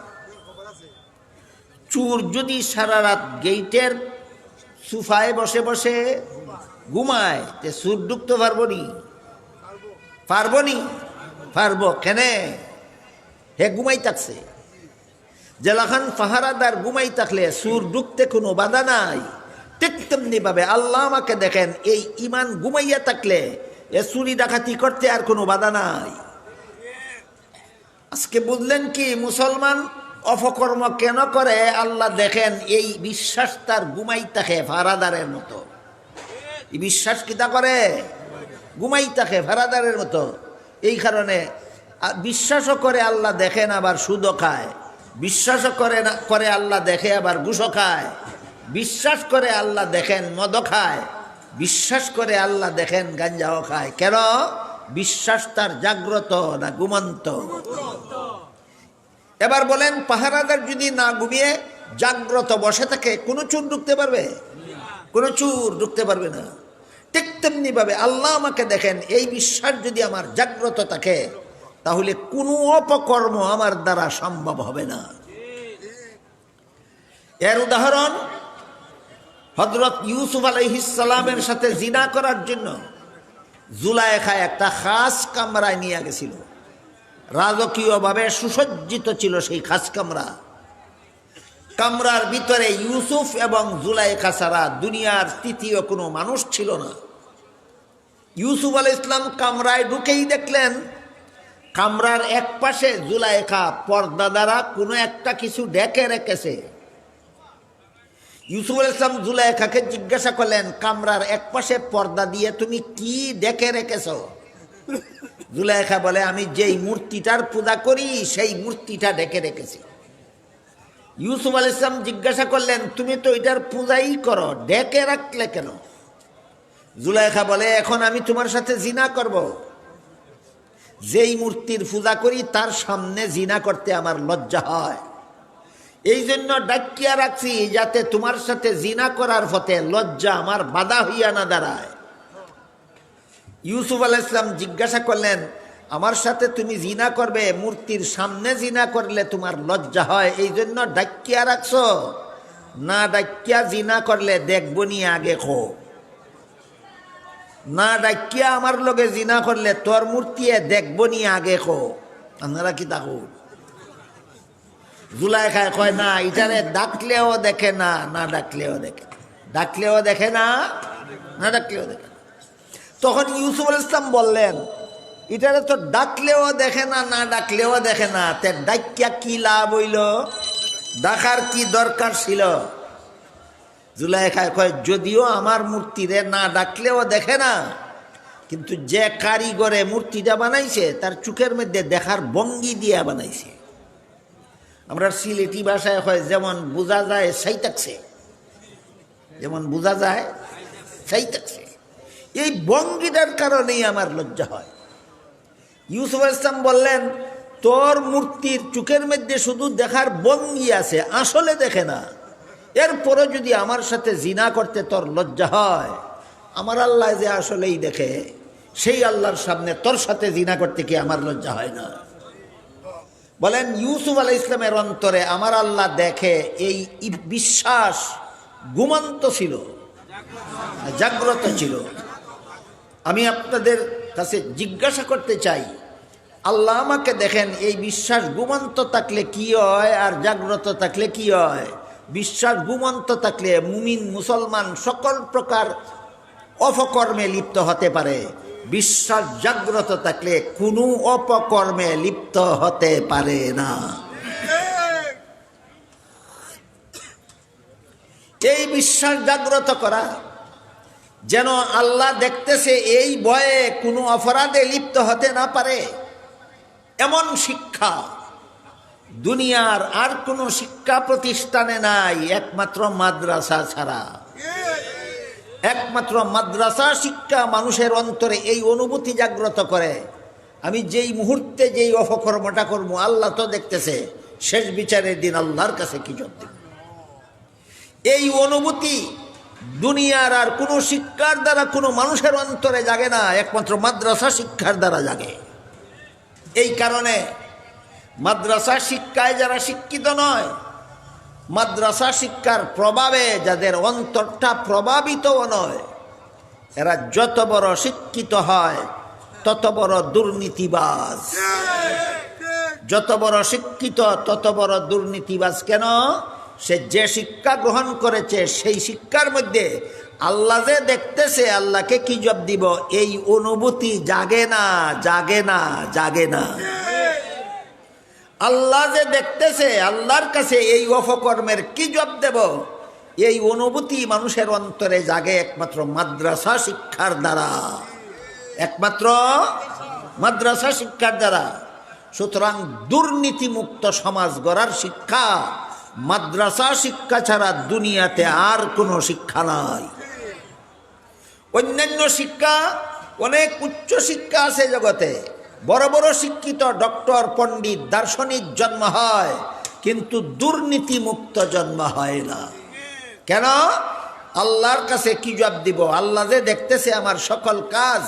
চোর যদি সারা রাত গেইটের সোফায় বসে বসে ঘুমায়, তে চোর ঢুকতে পারবো নি? পারবো নি? পারবো। কেনে? হে ঘুমাই থাকছে। জেলাখান পাহারাদার ঘুমাই থাকলে চোর ঢুকতে কোনো বাধা নাই। ঠিক তেমনি ভাবে আল্লাহ আমাকে দেখেন, এই ইমান ঘুমাইয়া থাকলে এ চুরি ডাকাতি করতে আর কোনো বাধা নাই। আজকে বুঝলেন কি মুসলমান অপকর্ম কেন করে? আল্লাহ দেখেন এই বিশ্বাস তার ঘুমাই থাকে ফারাদারের মতো। এই বিশ্বাস কিতা করে? ঘুমাই থাকে ফারাদারের মতো। এই কারণে বিশ্বাসও করে আল্লাহ দেখেন, আবার সুদও খায়। বিশ্বাসও করে আল্লাহ দেখে, আবার ঘুষও খায়। বিশ্বাস করে আল্লাহ দেখেন মদও খায়। বিশ্বাস করে আল্লাহ দেখেন গাঞ্জাও খায়। কেন? বিশ্বাস তার জাগ্রত না ঘুমন্ত? এবার বলেন, পাহারাদার যদি না ঘুমিয়ে জাগ্রত বসে থাকে, কোনো চোর ঢুকতে পারবে? কোনো চোর ঢুকতে পারবে না। ঠিক তেমনি ভাবে আল্লাহ আমাকে দেখেন, এই বিশ্বাস যদি আমার জাগ্রত থাকে, তাহলে কোনো অপকর্ম আমার দ্বারা সম্ভব হবে না। এর উদাহরণ, হযরত ইউসুফ আলাইহিস সালামের সাথে জিনা করার জন্য জুলাইখা একটা খাস কামরায় নিয়ে গেছিল। রাজকীয়ভাবে সুসজ্জিত ছিল সেই খাস কামরা। কামরার ভিতরে ইউসুফ এবং জুলাইখা ছাড়া দুনিয়ার তৃতীয় কোনো মানুষ ছিল না। ইউসুফ আলাইহিস সালাম কামরায় ঢুকেই দেখলেন কামরার এক পাশে জুলাইখা পর্দা দ্বারা কোনো একটা কিছু ঢেকে রেখেছে। ইউসুফ আলাইহিস সালাম জুলাইখাকে জিজ্ঞাসা করলেন, কামরার এক পাশে পর্দা দিয়ে তুমি কি ঢেকে রেখেছ? জুলাইখা বলে, আমি যেই মূর্তিটার পূজা করি সেই মূর্তিটা ঢেকে রেখেছি। ইউসুফ আলাইহিস সালাম জিজ্ঞাসা করলেন, তুমি তো এটার পূজাই করো, ঢেকে রাখলে কেন? জুলাইখা বলে, এখন আমি তোমার সাথে জিনা করব। যেই মূর্তির পূজা করি তার সামনে জিনা করতে আমার লজ্জা হয়। এই জন্য ডাকিয়া রাখছি, যাতে তোমার সাথে জিনা করার পথে লজ্জা আমার বাধা হইয়া না দাঁড়ায়। ইউসুফ আলাইহিস সালাম জিজ্ঞাসা করলেন, আমার সাথে তুমি জিনা করবে, মূর্তির সামনে জিনা করলে তোমার লজ্জা হয়, এই জন্য ডাকিয়া রাখছো? না ডাকিয়া জিনা করলে দেখবো নি আগে খো। না ডাকিয়া আমার লগে জিনা করলে তোর মূর্তি দেখবো নি আগে খো। আপনারা কি দেখো? জুলাইখায় কয়, না এটারে ডাকলেও দেখে না, না ডাকলেও দেখে। ডাকলেও দেখে না, না ডাকলেও দেখে। তখন ইউসুফ আলাইহিস সালাম বললেন, এটারে তো ডাকলেও দেখে না, না ডাকলেও দেখে না, তে ডাকিয়া কি লাভ হইল? ডাকার কি দরকার ছিল? জুলাইখায় কয়, যদিও আমার মূর্তিরে না ডাকলেও দেখে না, কিন্তু যে কারিগরে মূর্তিটা বানাইছে তার চোখের মধ্যে দেখার ভঙ্গি দিয়া বানাইছে। আমরা সিলেটি ভাষায় হয় যেমন বোঝা যায় সেই থাকছে, যেমন বোঝা যায় সেই থাকছে। এই ভঙ্গিটার কারণেই আমার লজ্জা হয়। ইউসুফ আলাইহিস সালাম বললেন, তোর মূর্তির চোখের মধ্যে শুধু দেখার ভঙ্গি আছে, আসলে দেখে না। এরপরে যদি আমার সাথে জিনা করতে তোর লজ্জা হয়, আমার আল্লাহ যে আসলেই দেখে, সেই আল্লাহর সামনে তোর সাথে জিনা করতে কি আমার লজ্জা হয় না? বলেন, ইউসুফ আলাইহিস সালামের অন্তরে আমার আল্লাহ দেখে এই বিশ্বাস ঘুমন্ত ছিল, জাগ্রত ছিল। আমি আপনাদের কাছে জিজ্ঞাসা করতে চাই, আল্লাহ আমাকে দেখেন, এই বিশ্বাস ঘুমন্ত থাকলে কি হয় আর জাগ্রত থাকলে কি হয়? বিশ্বাস ঘুমন্ত থাকলে মুমিন মুসলমান সকল প্রকার অপকর্মে লিপ্ত হতে পারে। বিশ্বাস জাগ্রত থাকলে কোনো অপকর্মে লিপ্ত হতে পারে না। এই বিশ্বাস জাগ্রত করা, যেন আল্লাহ দেখতেছে এই ভয়ে কোনো অপরাধে লিপ্ত হতে না পারে, এমন শিক্ষা দুনিয়ার আর কোনো শিক্ষা প্রতিষ্ঠানে নাই, একমাত্র মাদ্রাসা ছাড়া। একমাত্র মাদ্রাসা শিক্ষা মানুষের অন্তরে এই অনুভূতি জাগ্রত করে, আমি যেই মুহূর্তে যেই অপকর্মটা করবো আল্লাহ তো দেখতেছে, শেষ বিচারের দিন আল্লাহর কাছে কি জবাব দেব। এই অনুভূতি দুনিয়ার আর কোনো শিক্ষার দ্বারা কোনো মানুষের অন্তরে জাগে না, একমাত্র মাদ্রাসা শিক্ষার দ্বারা জাগে। এই কারণে মাদ্রাসা শিক্ষায় যারা শিক্ষিত নয়, মাদ্রাসা শিক্ষার প্রভাবে যাদের অন্তরটা প্রভাবিতও নয়, এরা যত বড় শিক্ষিত হয় তত বড় দুর্নীতিবাজ। যত বড় শিক্ষিত তত বড় দুর্নীতিবাজ। কেন? সে যে শিক্ষা গ্রহণ করেছে সেই শিক্ষার মধ্যে আল্লাহ যে দেখতেছে আল্লাহকে কি জবাব দিব, এই অনুভূতি জাগে না, জাগে না, জাগে না। আল্লাহ যে দেখতেছে আল্লাহর কাছে এই অপকর্মের কি জবাব দেব, এই অনুভূতি মানুষের অন্তরে জাগে একমাত্র মাদ্রাসা শিক্ষার দ্বারা, একমাত্র মাদ্রাসা শিক্ষার দ্বারা। সুতরাং দুর্নীতিমুক্ত সমাজ গড়ার শিক্ষা মাদ্রাসা শিক্ষা ছাড়া দুনিয়াতে আর কোনো শিক্ষা নাই। অন্যান্য শিক্ষা, অনেক উচ্চ শিক্ষা আছে জগতে, বড় বড় শিক্ষিত ডক্টর, পণ্ডিত, দার্শনিক জন্ম হয়, কিন্তু দুর্নীতিমুক্ত জন্ম হয় না। কেন? আল্লাহর কাছে কি জবাব দিব, আল্লাহ যে দেখতেছে আমার সকল কাজ,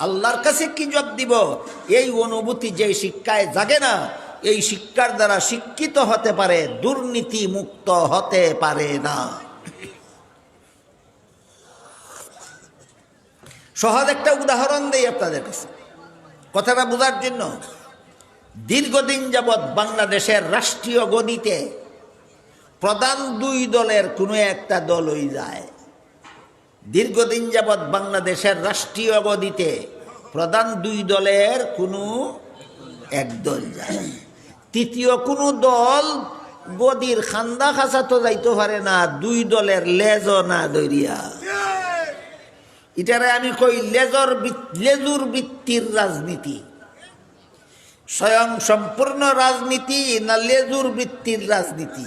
আল্লাহর কাছে কি জবাব দিব, এই অনুভূতি যে শিক্ষায় জাগে না, এই শিক্ষার দ্বারা শিক্ষিত হতে পারে, দুর্নীতি মুক্ত হতে পারে না। সহজ একটা উদাহরণ দেই আপনাদের কাছে কথাটা বোঝার জন্য। দীর্ঘদিন যাবৎ বাংলাদেশের রাষ্ট্রীয় গদিতে প্রধান দুই দলের কোনো একটা দলই যায়। দীর্ঘদিন যাবৎ বাংলাদেশের রাষ্ট্রীয় গদিতে প্রধান দুই দলের কোনো এক দল যায়, তৃতীয় কোনো দল গদির খান্দা খাসা তো যাইতে পারে না, দুই দলের লেজও না ধরিয়া। এটারে আমি কই লেজুর বৃত্তির রাজনীতি। স্বয়ং সম্পূর্ণ রাজনীতি না লেজুর বৃত্তির রাজনীতি?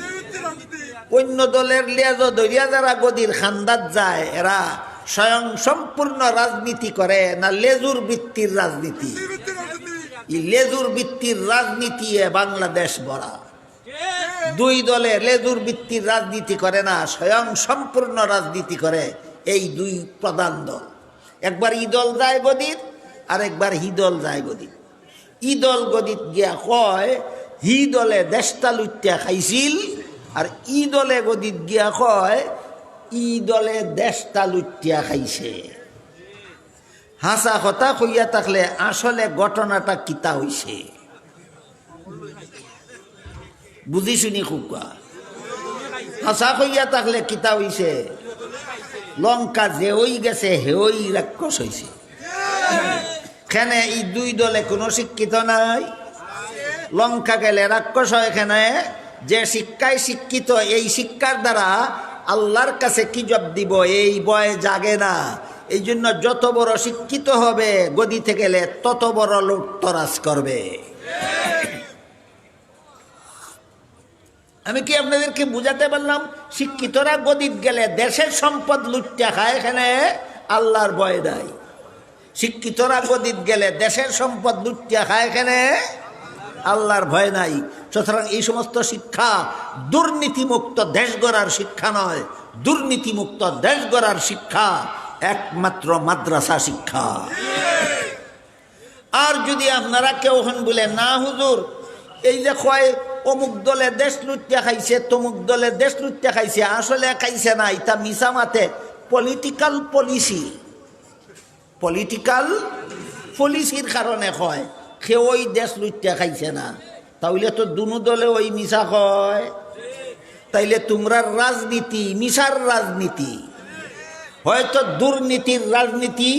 অন্য দলের লেজ ধরিয়া যারা গদির খান্দাত যায় এরা স্বয়ং সম্পূর্ণ রাজনীতি করে না লেজুর বৃত্তির রাজনীতি? এই লেজুর বৃত্তির রাজনীতি বাংলাদেশ ভরা। দুই দলে লেজুর বৃত্তির রাজনীতি করে না, স্বয়ং সম্পূর্ণ রাজনীতি করে এই দুই প্রধান দল। একবার ই দল যায় গদির, আর একবার হি দল যায় গদির। ই দল গদিত গিয়া কয় হি দলে দেশটা লুটিয়া খাইছিল, আর ই দলে গদিত গিয়া কয় ই দলে দেশটা লুটিয়া খাইছে। হাসা কথা কইয়া থাকলে আসলে ঘটনাটা কিতা হইছে বুঝি শুনি খুব। হাসা কইয়া থাকলে কিতা হইছে, লঙ্কা যে ওই গেছে হেওই রাক্ষস হইছে। এখানে এই দুই দলে কোনো শিক্ষিত নাই। লঙ্কা গেলে রাক্ষস হয়। এখানে যে শিক্ষায় শিক্ষিত, এই শিক্ষার দ্বারা আল্লাহর কাছে কি জবাব দিব এই ভয় জাগে না। এই জন্য যত বড় শিক্ষিত হবে গদিতে গেলে তত বড় লুটতরাজ করবে। আমি কি আপনাদেরকে বুঝাতে পারলাম? শিক্ষিতরা গদিত গেলে দেশের সম্পদ লুটটা খায়, এখানে আল্লাহর ভয় নাই। শিক্ষিতরা গদিত গেলে দেশের সম্পদ লুটটা খায়, এখানে আল্লাহর ভয় নাই। সুতরাং এই সমস্ত শিক্ষা দুর্নীতিমুক্ত দেশ গড়ার শিক্ষা নয়। দুর্নীতিমুক্ত দেশ গড়ার শিক্ষা একমাত্র মাদ্রাসা শিক্ষা। আর যদি আপনারা কেউ হন বলে না হুজুর, এই যে কয় অমুক দলে দেশ লুটিয়া খাইছে, তমুক দলে দেশ লুটিয়া খাইছে, আসলে খাইছে না, এটা মিছা মাতে পলিটিক্যাল পলিসি। পলিটিক্যাল পলিসির কারণে কয় সে ওই দেশ লুটিয়া খাইছে না। তাহলে তো দুনো দলে ওই মিছা কয়। তাইলে তোমরা রাজনীতি মিশার রাজনীতি, হয়তো দুর্নীতির রাজনীতি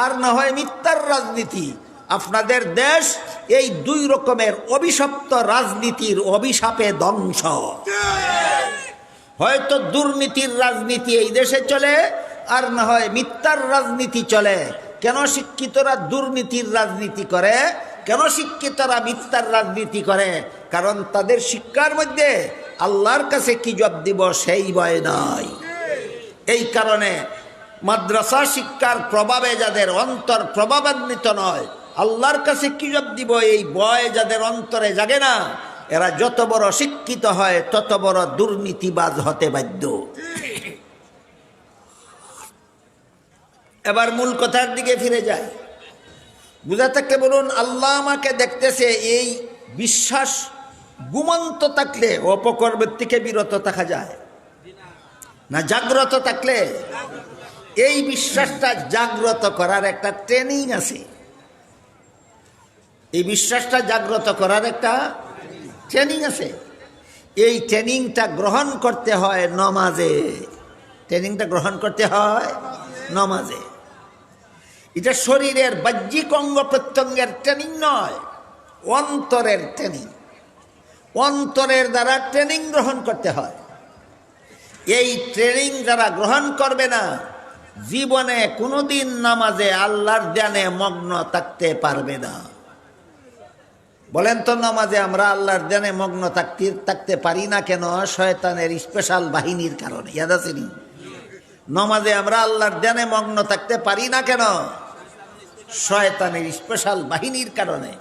আর না হয় মিথ্যার রাজনীতি। আপনাদের দেশ এই দুই রকমের অভিশপ্ত রাজনীতির অভিশাপে ধ্বংস। হয়তো দুর্নীতির রাজনীতি এই দেশে চলে, আর না হয় মিথ্যার রাজনীতি চলে। কেন শিক্ষিতরা দুর্নীতির রাজনীতি করে, কেন শিক্ষিতরা মিথ্যার রাজনীতি করে? কারণ তাদের শিক্ষার মধ্যে আল্লাহর কাছে কি জবাব দিব সেই ভয় নাই। এই কারণে মাদ্রাসা শিক্ষার প্রভাবে যাদের অন্তর প্রভাবান্বিত নয়, আল্লাহর কাছে কি জবাব দিব এই ভয় যাদের অন্তরে জাগে না, এরা যত বড় শিক্ষিত হয় তত বড় দুর্নীতিবাজ হতে বাধ্য। এবার মূল কথার দিকে ফিরে যায়। বুঝা থাকলে বলুন, আল্লাহ আমাকে দেখতেছে, এই বিশ্বাস ঘুমন্ত থাকলে অপকর্মের থেকে বিরত থাকা যায় না? জাগ্রত থাকলে এই বিশ্বাসটা জাগ্রত করার একটা ট্রেনিং আছে। এই বিশ্বাসটা জাগ্রত করার একটা ট্রেনিং আছে। এই ট্রেনিংটা গ্রহণ করতে হয় নমাজে। ট্রেনিংটা গ্রহণ করতে হয় নমাজে। এটা শরীরের বাহ্যিক অঙ্গ প্রত্যঙ্গের ট্রেনিং নয়, অন্তরের ট্রেনিং। অন্তরের দ্বারা ট্রেনিং গ্রহণ করতে হয়। এই ট্রেনিং যারা গ্রহণ করবে না, জীবনে কোনোদিন নামাজে আল্লাহর ধ্যানে মগ্ন থাকতে পারবে না। বলেন তো, নামাজে আমরা আল্লাহর ধ্যানে মগ্ন থাকতে পারি না কেন? শয়তানের স্পেশাল বাহিনীর কারণে। ইয়াদ আছে নি? নামাজে আমরা আল্লাহর ধ্যানে মগ্ন থাকতে পারি না কেন? শয়তানের স্পেশাল বাহিনীর কারণে।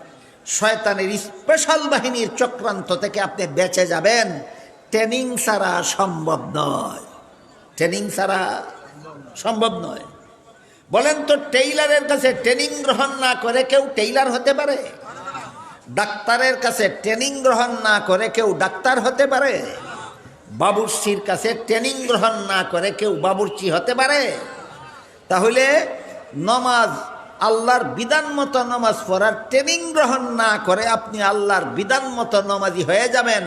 শয়তানের স্পেশাল বাহিনীর চক্রান্ত থেকে আপনি বেঁচে যাবেন ট্রেনিং ছাড়া সম্ভব নয়। ট্রেনিং ছাড়া সম্ভব নয়। বলেন তো, টেইলারের কাছে ট্রেনিং গ্রহণ না করে কেউ টেইলার হতে পারে? ডাক্তারের কাছে ট্রেনিং গ্রহণ না করে কেউ ডাক্তার হতে পারে? বাবুর্চির কাছে ট্রেনিং গ্রহণ না করে কেউ বাবুর্চি হতে পারে? তাহলে নমাজ, আল্লাহর বিধান মতো নমাজ পড়ার ট্রেনিং গ্রহণ না করে আপনি আল্লাহর বিধান মতো নমাজি হয়ে যাবেন।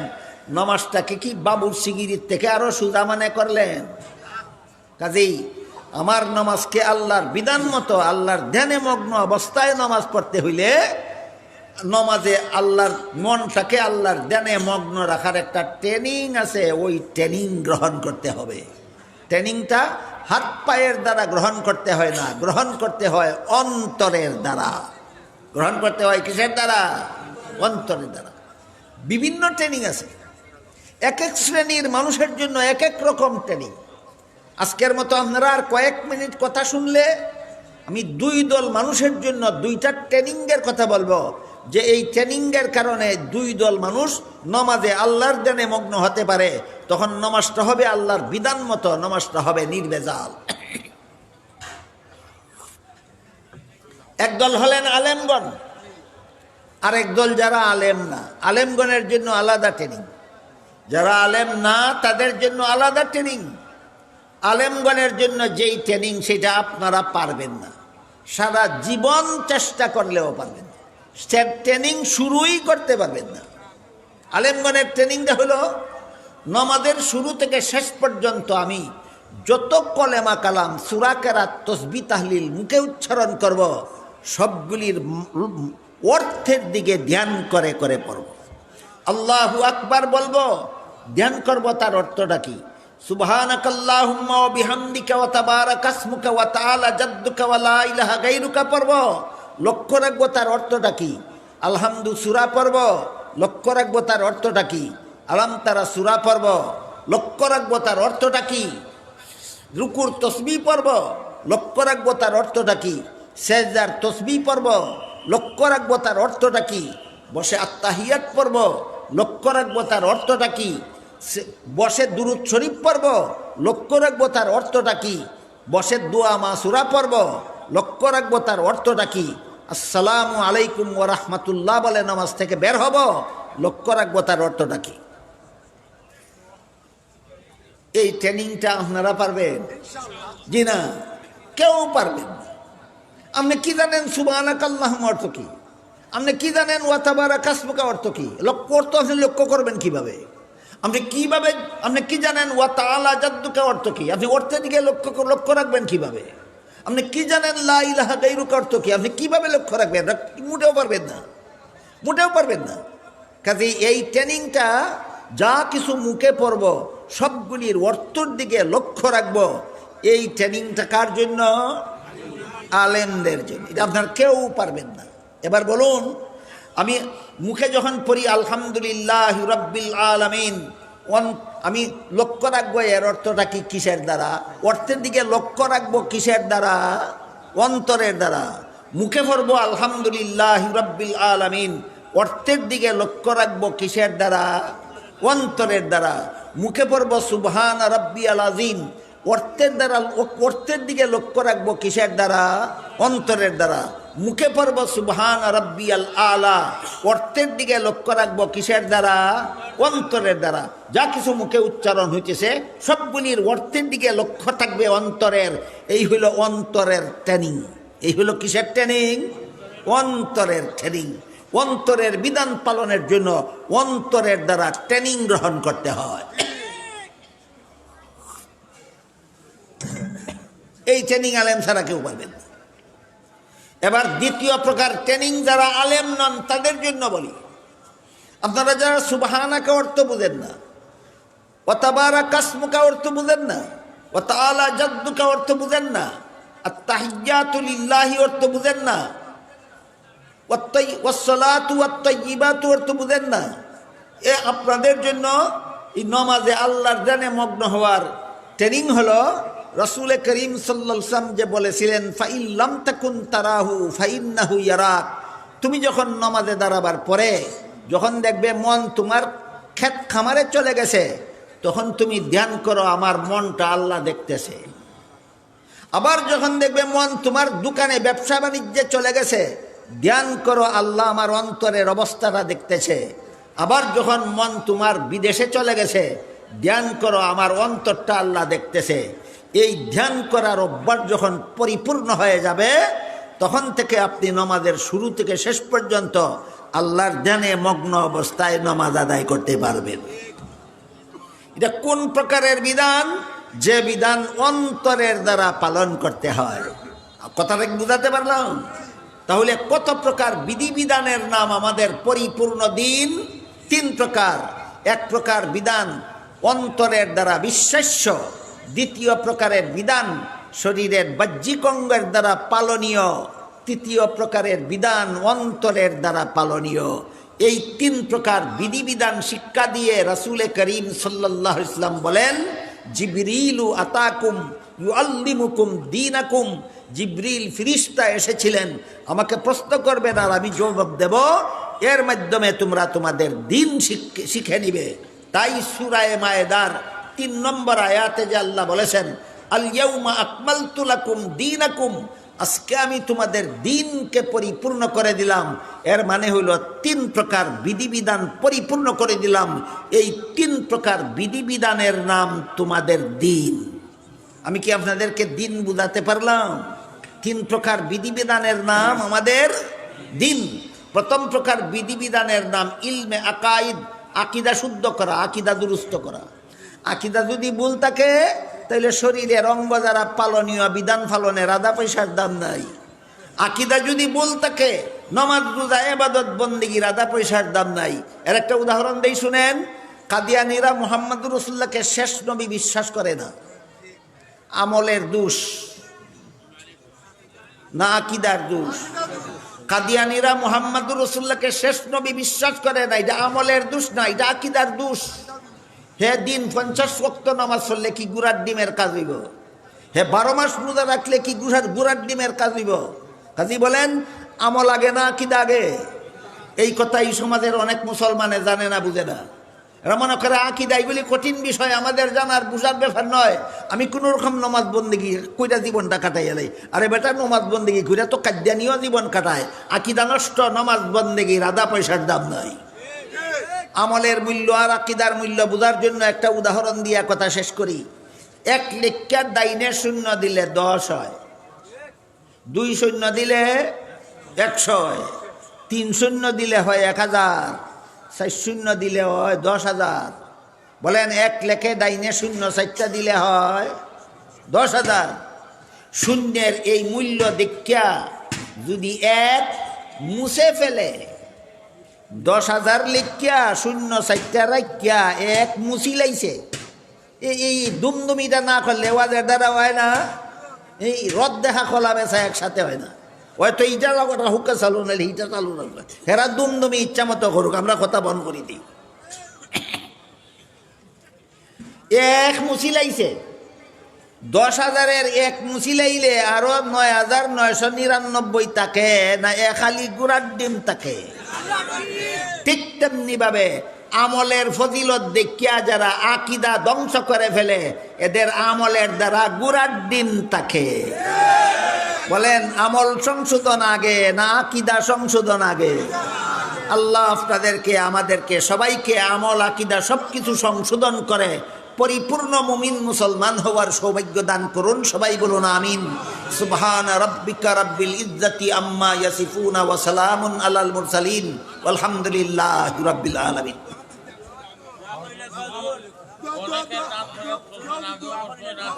নমাজটাকে কি বাবুর্চিগিরির থেকে আরো সোজা মনে করলেন? কাজেই আমার নমাজকে আল্লাহর বিধান মতো, আল্লাহর ধ্যানে মগ্ন অবস্থায় নমাজ পড়তে হইলে নমাজে আল্লাহর মনটাকে আল্লাহর ধ্যানে মগ্ন রাখার একটা ট্রেনিং আছে। ওই ট্রেনিং গ্রহণ করতে হবে। ট্রেনিংটা হাত পায়ের দ্বারা গ্রহণ করতে হয় না, গ্রহণ করতে হয় অন্তরের দ্বারা। গ্রহণ করতে হয় কিসের দ্বারা? অন্তরের দ্বারা। বিভিন্ন ট্রেনিং আছে। এক এক শ্রেণীর মানুষের জন্য এক এক রকম ট্রেনিং। আজকের মতো আপনারা আর কয়েক মিনিট কথা শুনলে আমি দুই দল মানুষের জন্য দুইটা ট্রেনিংয়ের কথা বলবো, যে এই ট্রেনিংয়ের কারণে দুই দল মানুষ নমাজে আল্লাহর ধ্যানে মগ্ন হতে পারে। তখন নমাজটা হবে আল্লাহর বিধান মতো, নমাজটা হবে নির্ভেজাল। একদল হলেন আলেমগণ, আর একদল যারা আলেম না। আলেমগণের জন্য আলাদা ট্রেনিং, যারা আলেম না তাদের জন্য আলাদা ট্রেনিং। আলেমগণের জন্য যেই ট্রেনিং সেটা আপনারা পারবেন না, সারা জীবন চেষ্টা করলেও পারবেন না। সে ট্রেনিং শুরুই করতে পারবেন না। আলেমগণের ট্রেনিংটা হলো নমাজের শুরু থেকে শেষ পর্যন্ত আমি যত কলেমা কালাম, সূরা কেরাত, তাসবিহ, তাহলিল মুখে উচ্চারণ করব, সবগুলির অর্থের দিকে ধ্যান করে করে পড়ব। আল্লাহু আকবার বলবো, ধ্যান করব তার অর্থটা কি। সুবহানাকাল্লাহুম্মা ওয়া বিহামদিকা ওয়া তাবারাকা ইসমুকা ওয়া তাআলা জাদ্দুকা ওয়া লা ইলাহা গায়রুকা পড়ব, লক্ষ্য রাখবো তার অর্থটা কি। আলহামদু সূরা পড়ব, লক্ষ্য রাখবো তার অর্থটা কি। আলাম তারা সূরা পড়ব, লক্ষ্য রাখবো তার অর্থটা কি। রুকুর তসবিহ পড়ব, লক্ষ্য রাখবো তার অর্থটা কি। সেজদার তসবিহ পড়ব, লক্ষ্য রাখবো তার অর্থটা কি। বসে আত্তাহিয়াত পড়ব, লক্ষ্য রাখবো তার অর্থটা কি। বসে দুরূদ শরীফ পড়ব, লক্ষ্য রাখবো তার অর্থটা কি। বসে দোয়া মাসুরা পড়ব, লক্ষ্য রাখবো তার অর্থটা কি। আসসালামু আলাইকুম ওয়া রাহমাতুল্লাহ বলে নামাজ থেকে বের হব, লক্ষ্য রাখবো তার অর্থটা কি। এই ট্রেনিংটা আপনারা পারবেন? জি না, কেউ পারবেন না। আপনি কি জানেন সুবহানাকাল্লাহুম অর্থ কি? আপনি কি জানেন ওয়া তাবারাকা ইসমুকা অর্থ কি? অর্থ আপনি লক্ষ্য করবেন কিভাবে? আপনি কিভাবে, আপনি কি জানেন ওয়া তাআলা জাদ্দুকা অর্থ কি? আপনি অর্থের দিকে লক্ষ্য রাখবেন কিভাবে? আপনি কি জানেন লা ইলাহা গায়রুকা অর্থ কি? আপনি কিভাবে লক্ষ্য রাখবেন? মোটেও পারবেন না, মোটেও পারবেন না। কাজে এই ট্রেনিংটা যা কিছু মুখে পড়ব সবগুলির অর্থের দিকে লক্ষ্য রাখব, এই ট্রেনিংটা কার জন্য? আলেমদের জন্য। এটা আপনার কেউ পারবেন না। এবার বলুন, আমি মুখে যখন পড়ি আলহামদুলিল্লাহ রাব্বিল আলামিন, আমি লক্ষ্য রাখবো এর অর্থটা কি, কিসের দ্বারা? অর্থের দিকে লক্ষ্য রাখবো কিসের দ্বারা? অন্তরের দ্বারা। মুখে পড়বো আলহামদুলিল্লাহ রাব্বিল আলামিন, অর্থের দিকে লক্ষ্য রাখবো কিসের দ্বারা? অন্তরের দ্বারা। মুখে পড়বো সুবহান রাব্বিয়াল আযীম, অর্থের দ্বারা, অর্থের দিকে লক্ষ্য রাখবো কিসের দ্বারা? অন্তরের দ্বারা। মুখে পড়ব সুবহান রাব্বিয়াল আলা, অর্থের দিকে লক্ষ্য রাখবো কিসের দ্বারা? অন্তরের দ্বারা। যা কিছু মুখে উচ্চারণ হইতেছে সবগুলির অর্থের দিকে লক্ষ্য থাকবে অন্তরের। এই হইল অন্তরের ট্রেনিং। এই হইল কিসের ট্রেনিং? অন্তরের ট্রেনিং। অন্তরের বিধান পালনের জন্য অন্তরের দ্বারা ট্রেনিং গ্রহণ করতে হয়। এই ট্রেনিং আলেম ছাড়া কেউ পাবেন না। এবার দ্বিতীয় প্রকার ট্রেনিং যারা আলেম নন তাদের জন্য বলি, আপনারা যারা সুবহানাকা অর্থ বুঝেন না, ওয়া তাবারাকা ইসমুকা অর্থ বুঝেন না, ওয়া তাআলা জাদ্দুকা অর্থ বুঝেন না, আত-তাহিয়াতু লিল্লাহি অর্থ বুঝেন না, ওয়াস-সালাতু ওয়াত-তাইয়্যিবাতু অর্থ বুঝেন না, এ আপনাদের জন্য এই নামাজে আল্লাহর জানে মগ্ন হওয়ার ট্রেনিং হলো রাসূল করিম সাল্লাল্লাহু আলাইহি ওয়াসাল্লাম যে বলেছিলেন, ফাইন লাম তাকুন তারাহু ফাইন্নাহু ইয়ারাক। তুমি যখন নামাজে দাঁড়াবার পরে যখন দেখবে মন তোমার ক্ষেত খামারে চলে গেছে, তখন তুমি ধ্যান করো আমার মনটা আল্লাহ দেখতেছে। আবার যখন দেখবে মন তোমার দোকানে ব্যবসা বাণিজ্যে চলে গেছে, ধ্যান করো আল্লাহ আমার অন্তরের অবস্থাটা দেখতেছে। আবার যখন মন তোমার বিদেশে চলে গেছে, ধ্যান করো আমার অন্তরটা আল্লাহ দেখতেছে। এই ধ্যান করার অভ্যাস যখন পরিপূর্ণ হয়ে যাবে, তখন থেকে আপনি নামাজের শুরু থেকে শেষ পর্যন্ত আল্লাহর ধ্যানে মগ্ন অবস্থায় নামাজ আদায় করতে পারবেন। এটা কোন প্রকারের বিধান? যে বিধান অন্তরের দ্বারা পালন করতে হয়। কথাটা বুঝাতে পারলাম? তাহলে কত প্রকার বিধিবিধানের নাম আমাদের পরিপূর্ণ দিন? 3 প্রকার। এক প্রকার বিধান অন্তরের দ্বারা বিশ্বাস্য, দ্বিতীয় প্রকারের বিধান শরীরের বাহ্যিক অঙ্গের দ্বারা পালনীয়, তৃতীয় প্রকারের বিধান অন্তরের দ্বারা পালনীয়। এই 3 প্রকার বিধিবিধান শিক্ষা দিয়ে রাসূল করিম সাল্লাল্লাহু আলাইহি ওয়াসাল্লাম বলেন, জিবরিলু আতাকুম ইউআল্লিমুকুম দীনাকুম। জিবরিল ফেরেশতা এসেছিলেন, আমাকে প্রশ্ন করবেন আর আমি জবাব দেব, এর মাধ্যমে তোমরা তোমাদের দিন শিখে নিবে। তাই সূরা মায়েদার 3 নম্বর আয়াতে যে আল্লাহ বলেছেন, আল ইয়াউমা আকমালতু লাকুম দীনাকুম, আজকে আমি তোমাদের দিনকে পরিপূর্ণ করে দিলাম। এর মানে হইল 3 প্রকার বিধিবিধান পরিপূর্ণ করে দিলাম। এই 3 প্রকার বিধিবিধানের নাম তোমাদের দিন। আমি কি আপনাদেরকে দিন বুঝাতে পারলাম? 3 প্রকার বিধিবিধানের নাম আমাদের দিন। প্রথম প্রকার বিধিবিধানের নাম ইলমে আকাইদ, আকিদা শুদ্ধ করা, আকিদা দুরুস্ত করা। আকিদা যদি ভুল থাকে তাহলে শরীরের অঙ্গ যারা পালনীয় বিধান পালনের আধা পয়সার দাম নাই। আকিদা যদি ভুল থাকে নামাজ রোজা ইবাদত বন্দেগীর আধা পয়সার দাম নাই। এর একটা উদাহরণ দেই শুনেন। কাদিয়ানীরা মুহাম্মদুর রাসূলুল্লাহকে শেষ নবী বিশ্বাস করে না। আমলের দোষ না আকিদার দোষ? কাদিয়ানীরা মুহাম্মদুর রাসূলুল্লাহকে শেষ নবী বিশ্বাস করে না, এটা আমলের দোষ না, এটা আকিদার দোষ। হে দিন 50 ওয়াক্ত নামাজ পড়লে কি গুড়ার ডিমের কাজ হইব? হে 12 মাস রোজা রাখলে কি গুড়ার ডিমের কাজ হইব? কাজী বলেন আমল আগে না আকিদা আগে? এই কথা এই সমাজের অনেক মুসলমানে জানে না, বুঝে না। এরা মনে করে আকিদা এগুলি কঠিন বিষয়, আমাদের জানার বুঝার ব্যাপার নয়। আমি কোন রকম নমাজ বন্দেগী কইরা জীবনটা কাটাই এলাই। আরে বেটা, নমাজ বন্দেগী কইরা তো কাদ্যানীয় জীবন কাটায়। আকিদা নষ্ট, নমাজ বন্দেগীর আধা পয়সার দাম নাই। আমলের মূল্য আর আকিদার মূল্য বোঝার জন্য একটা উদাহরণ দিয়ে কথা শেষ করি। 1 লেখা ডাইনে শূন্য দিলে 10 হয়, 2 শূন্য দিলে 100 হয়, 3 শূন্য দিলে হয় 1000, 4 শূন্য দিলে হয় 10,000। বলেন 1 লেখে ডাইনে শূন্য 4টা দিলে হয় 10,000। শূন্যের এই মূল্য দেখিয়া যদি 1 মুছে ফেলে, 10,000 লিখিয়া শূন্য 4টা রাখিয়া 1 মুছি লাইছে, এই দুমদুমিটা না করলে ওয়াজের দ্বারা হয় না। এই রদ দেখা খোলা বেচা একসাথে হয় না। হয়তো এইটা লগটা হুক্কা চালু নাইলে এইটা চালু রাখবে। হেরা দুমদুমি ইচ্ছা মতো করুক, আমরা কথা বন্ধ করে দিই। 1 মুছি লাইছে, 10,000-এর 1 মুছি লাইলে আরো 9,999 থাকে না? খালি গুড়ার ডিম থাকে। ঠিক তেমনি ভাবে আমলের ফজিলত দেখিয়া যারা আকিদা ধ্বংস করে ফেলে, এদের আমলের দ্বারা গুড়ার ডিম থাকে। বলেন আমল সংশোধন আগে না আকিদা সংশোধন আগে? আল্লাহ আপনাদেরকে আমাদেরকে সবাইকে আমল আকিদা সবকিছু সংশোধন করে পরিপূর্ণ মুমিন মুসলমান হওয়ার সৌভাগ্য দান করুন। সবাই বলুন আমিন। সুবহানা রাব্বিকা রাব্বিল ইজ্জাতি আম্মা ইয়াসিফুনা ওয়া সালামুন আলাল মুরসালিন ওয়ালহামদুলিল্লাহি রাব্বিল আলামিন।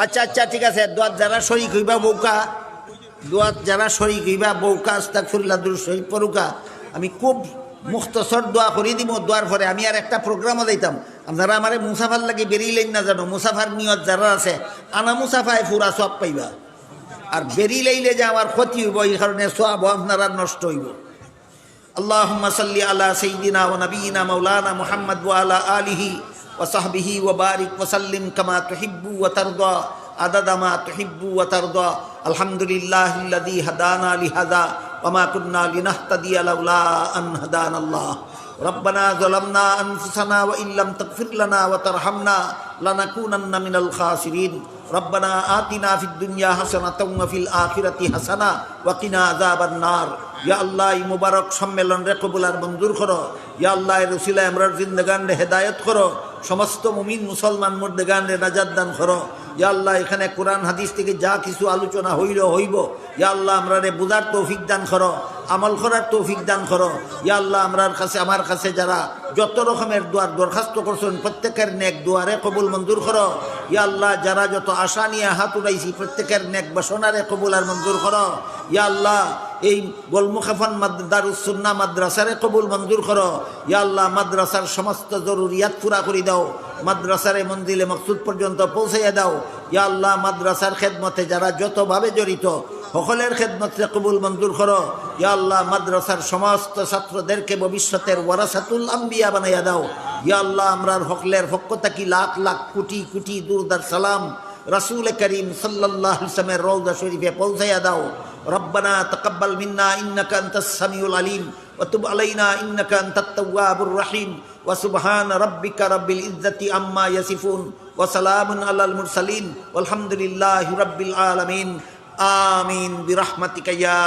আচ্ছা ঠিক আছে, দোয়াত যারা শরীক হইবা বউকা, দোয়াত যারা শরীক হইবা বউকা আস্তাগফিরুল্লাহ দুরূদ শরীফ পড়ুকা। আমি খুব মুখতসর দোয়া করে দিব। দোয়ার পরে আমি আর একটা প্রোগ্রামও দিতাম, আপনারা আমারে মুসাফার লাগে বেরিলেন না জানো, মুসাফার নিয়ত যারা আছে আনা মুসাফায় পুরা সব পাইবা, আর বেরিলেইলে যে আমার ক্ষতি হইব এই কারণে সওয়াব আপনারা নষ্ট হইব। আল্লাহুম্মা সাল্লি আলা সাইয়্যিদিনা ওয়া নাবিয়িনা মাওলানা মুহাম্মদ ওয়া আলা আলিহি ওয়া সাহবিহি ওয়া বারিক ওয়া সাল্লিম কামা তুহিব্বু ওয়া তারদা আদাদা মা তুহিব্বু ওয়া তারদা। আলহামদুলিল্লাহিল্লাযী হাদানা লিহাযা ওয়া মা কুন্না লিনাহতাদিয়া লাউলা আন হাদানাল্লাহ। রব্বানা যালামনা আনফুসানা ওয়া ইল্লাম তাগফির লানা ওয়া তারহামনা লানাকুনান্না মিনাল খাসিরিন। রব্বানা আতিনা ফিদ দুনিয়া হাসানাতাও ওয়া ফিল আখিরাতি হাসানা ওয়া কিনা আযাবান নার। ইয়া আল্লাহ, এই মুবারক সম্মেলন রে কবুল আর মঞ্জুর করো। ইয়া আল্লাহ, এর উসিলায় আমরার জিন্দেগান রে হেদায়েত করো, সমস্ত মুমিন মুসলমান মুর্দেগান রে নাজাত দান করো। ইয়া আল্লাহ, এখানে কোরআন হাদিস থেকে যা কিছু আলোচনা হইব ইয়া আল্লাহ আমরা রে বুঝার তৌফিক দান করো, আমল করার তৌফিক দান করো। ইয়া আল্লাহ, আমার কাছে যারা যত রকমের দোয়ার দরখাস্ত করছেন প্রত্যেকের নেক দোয়ারে কবুল মঞ্জুর করো। ইয়া আল্লাহ, যারা যত আশা নিয়ে হাত উঠাইছি প্রত্যেকের নেক বাসনারে কবুল আর মঞ্জুর করো। ইয়া আল্লাহ, এই গোলমুখাফান দারুস সুন্নাহ মাদ্রাসারে কবুল মঞ্জুর করো। ইয়া আল্লাহ, মাদ্রাসার সমস্ত জরুরিয়াত পুরা করে দাও, মাদ্রাসারে মঞ্জিলে মকসুদ পর্যন্ত পৌঁছাইয়া দাও। ইয়া আল্লাহ, মাদ্রাসার খেদমতে যারা যতভাবে জড়িত সকলের খেদমতে কবুল মঞ্জুর করো। ইয়া আল্লাহ, মাদ্রাসার সমস্ত ছাত্রদেরকে ভবিষ্যতের ওয়ারাসাতুল আম্বিয়া বানাইয়া দাও। ইয়া আল্লাহ, আমরার হকলের পক্ষ থাকি লাখ লাখ কোটি কোটি দুরুদ সালাম রাসূল করিম সাল্লাল্লাহু আলাইহি ওয়াসাল্লামের রওজা শরীফে পৌঁছাইয়া দাও। রব্বানা তাকাব্বাল মিন্না ইন্নাকা আনতাস সামিউল আলিম ওয়া তুব আলাইনা ইন্নাকা আনতাত তাওয়াবুর রহিম ওয়া সুবহানা রাব্বিকা রাব্বিল ইজ্জাতি আম্মা ইয়াসিফুন ওয়া সালামুন আলাল মুরসালিন ওয়ালহামদুলিল্লাহি রাব্বিল আলামিন। আমিন বিরহমাতিকা ইয়া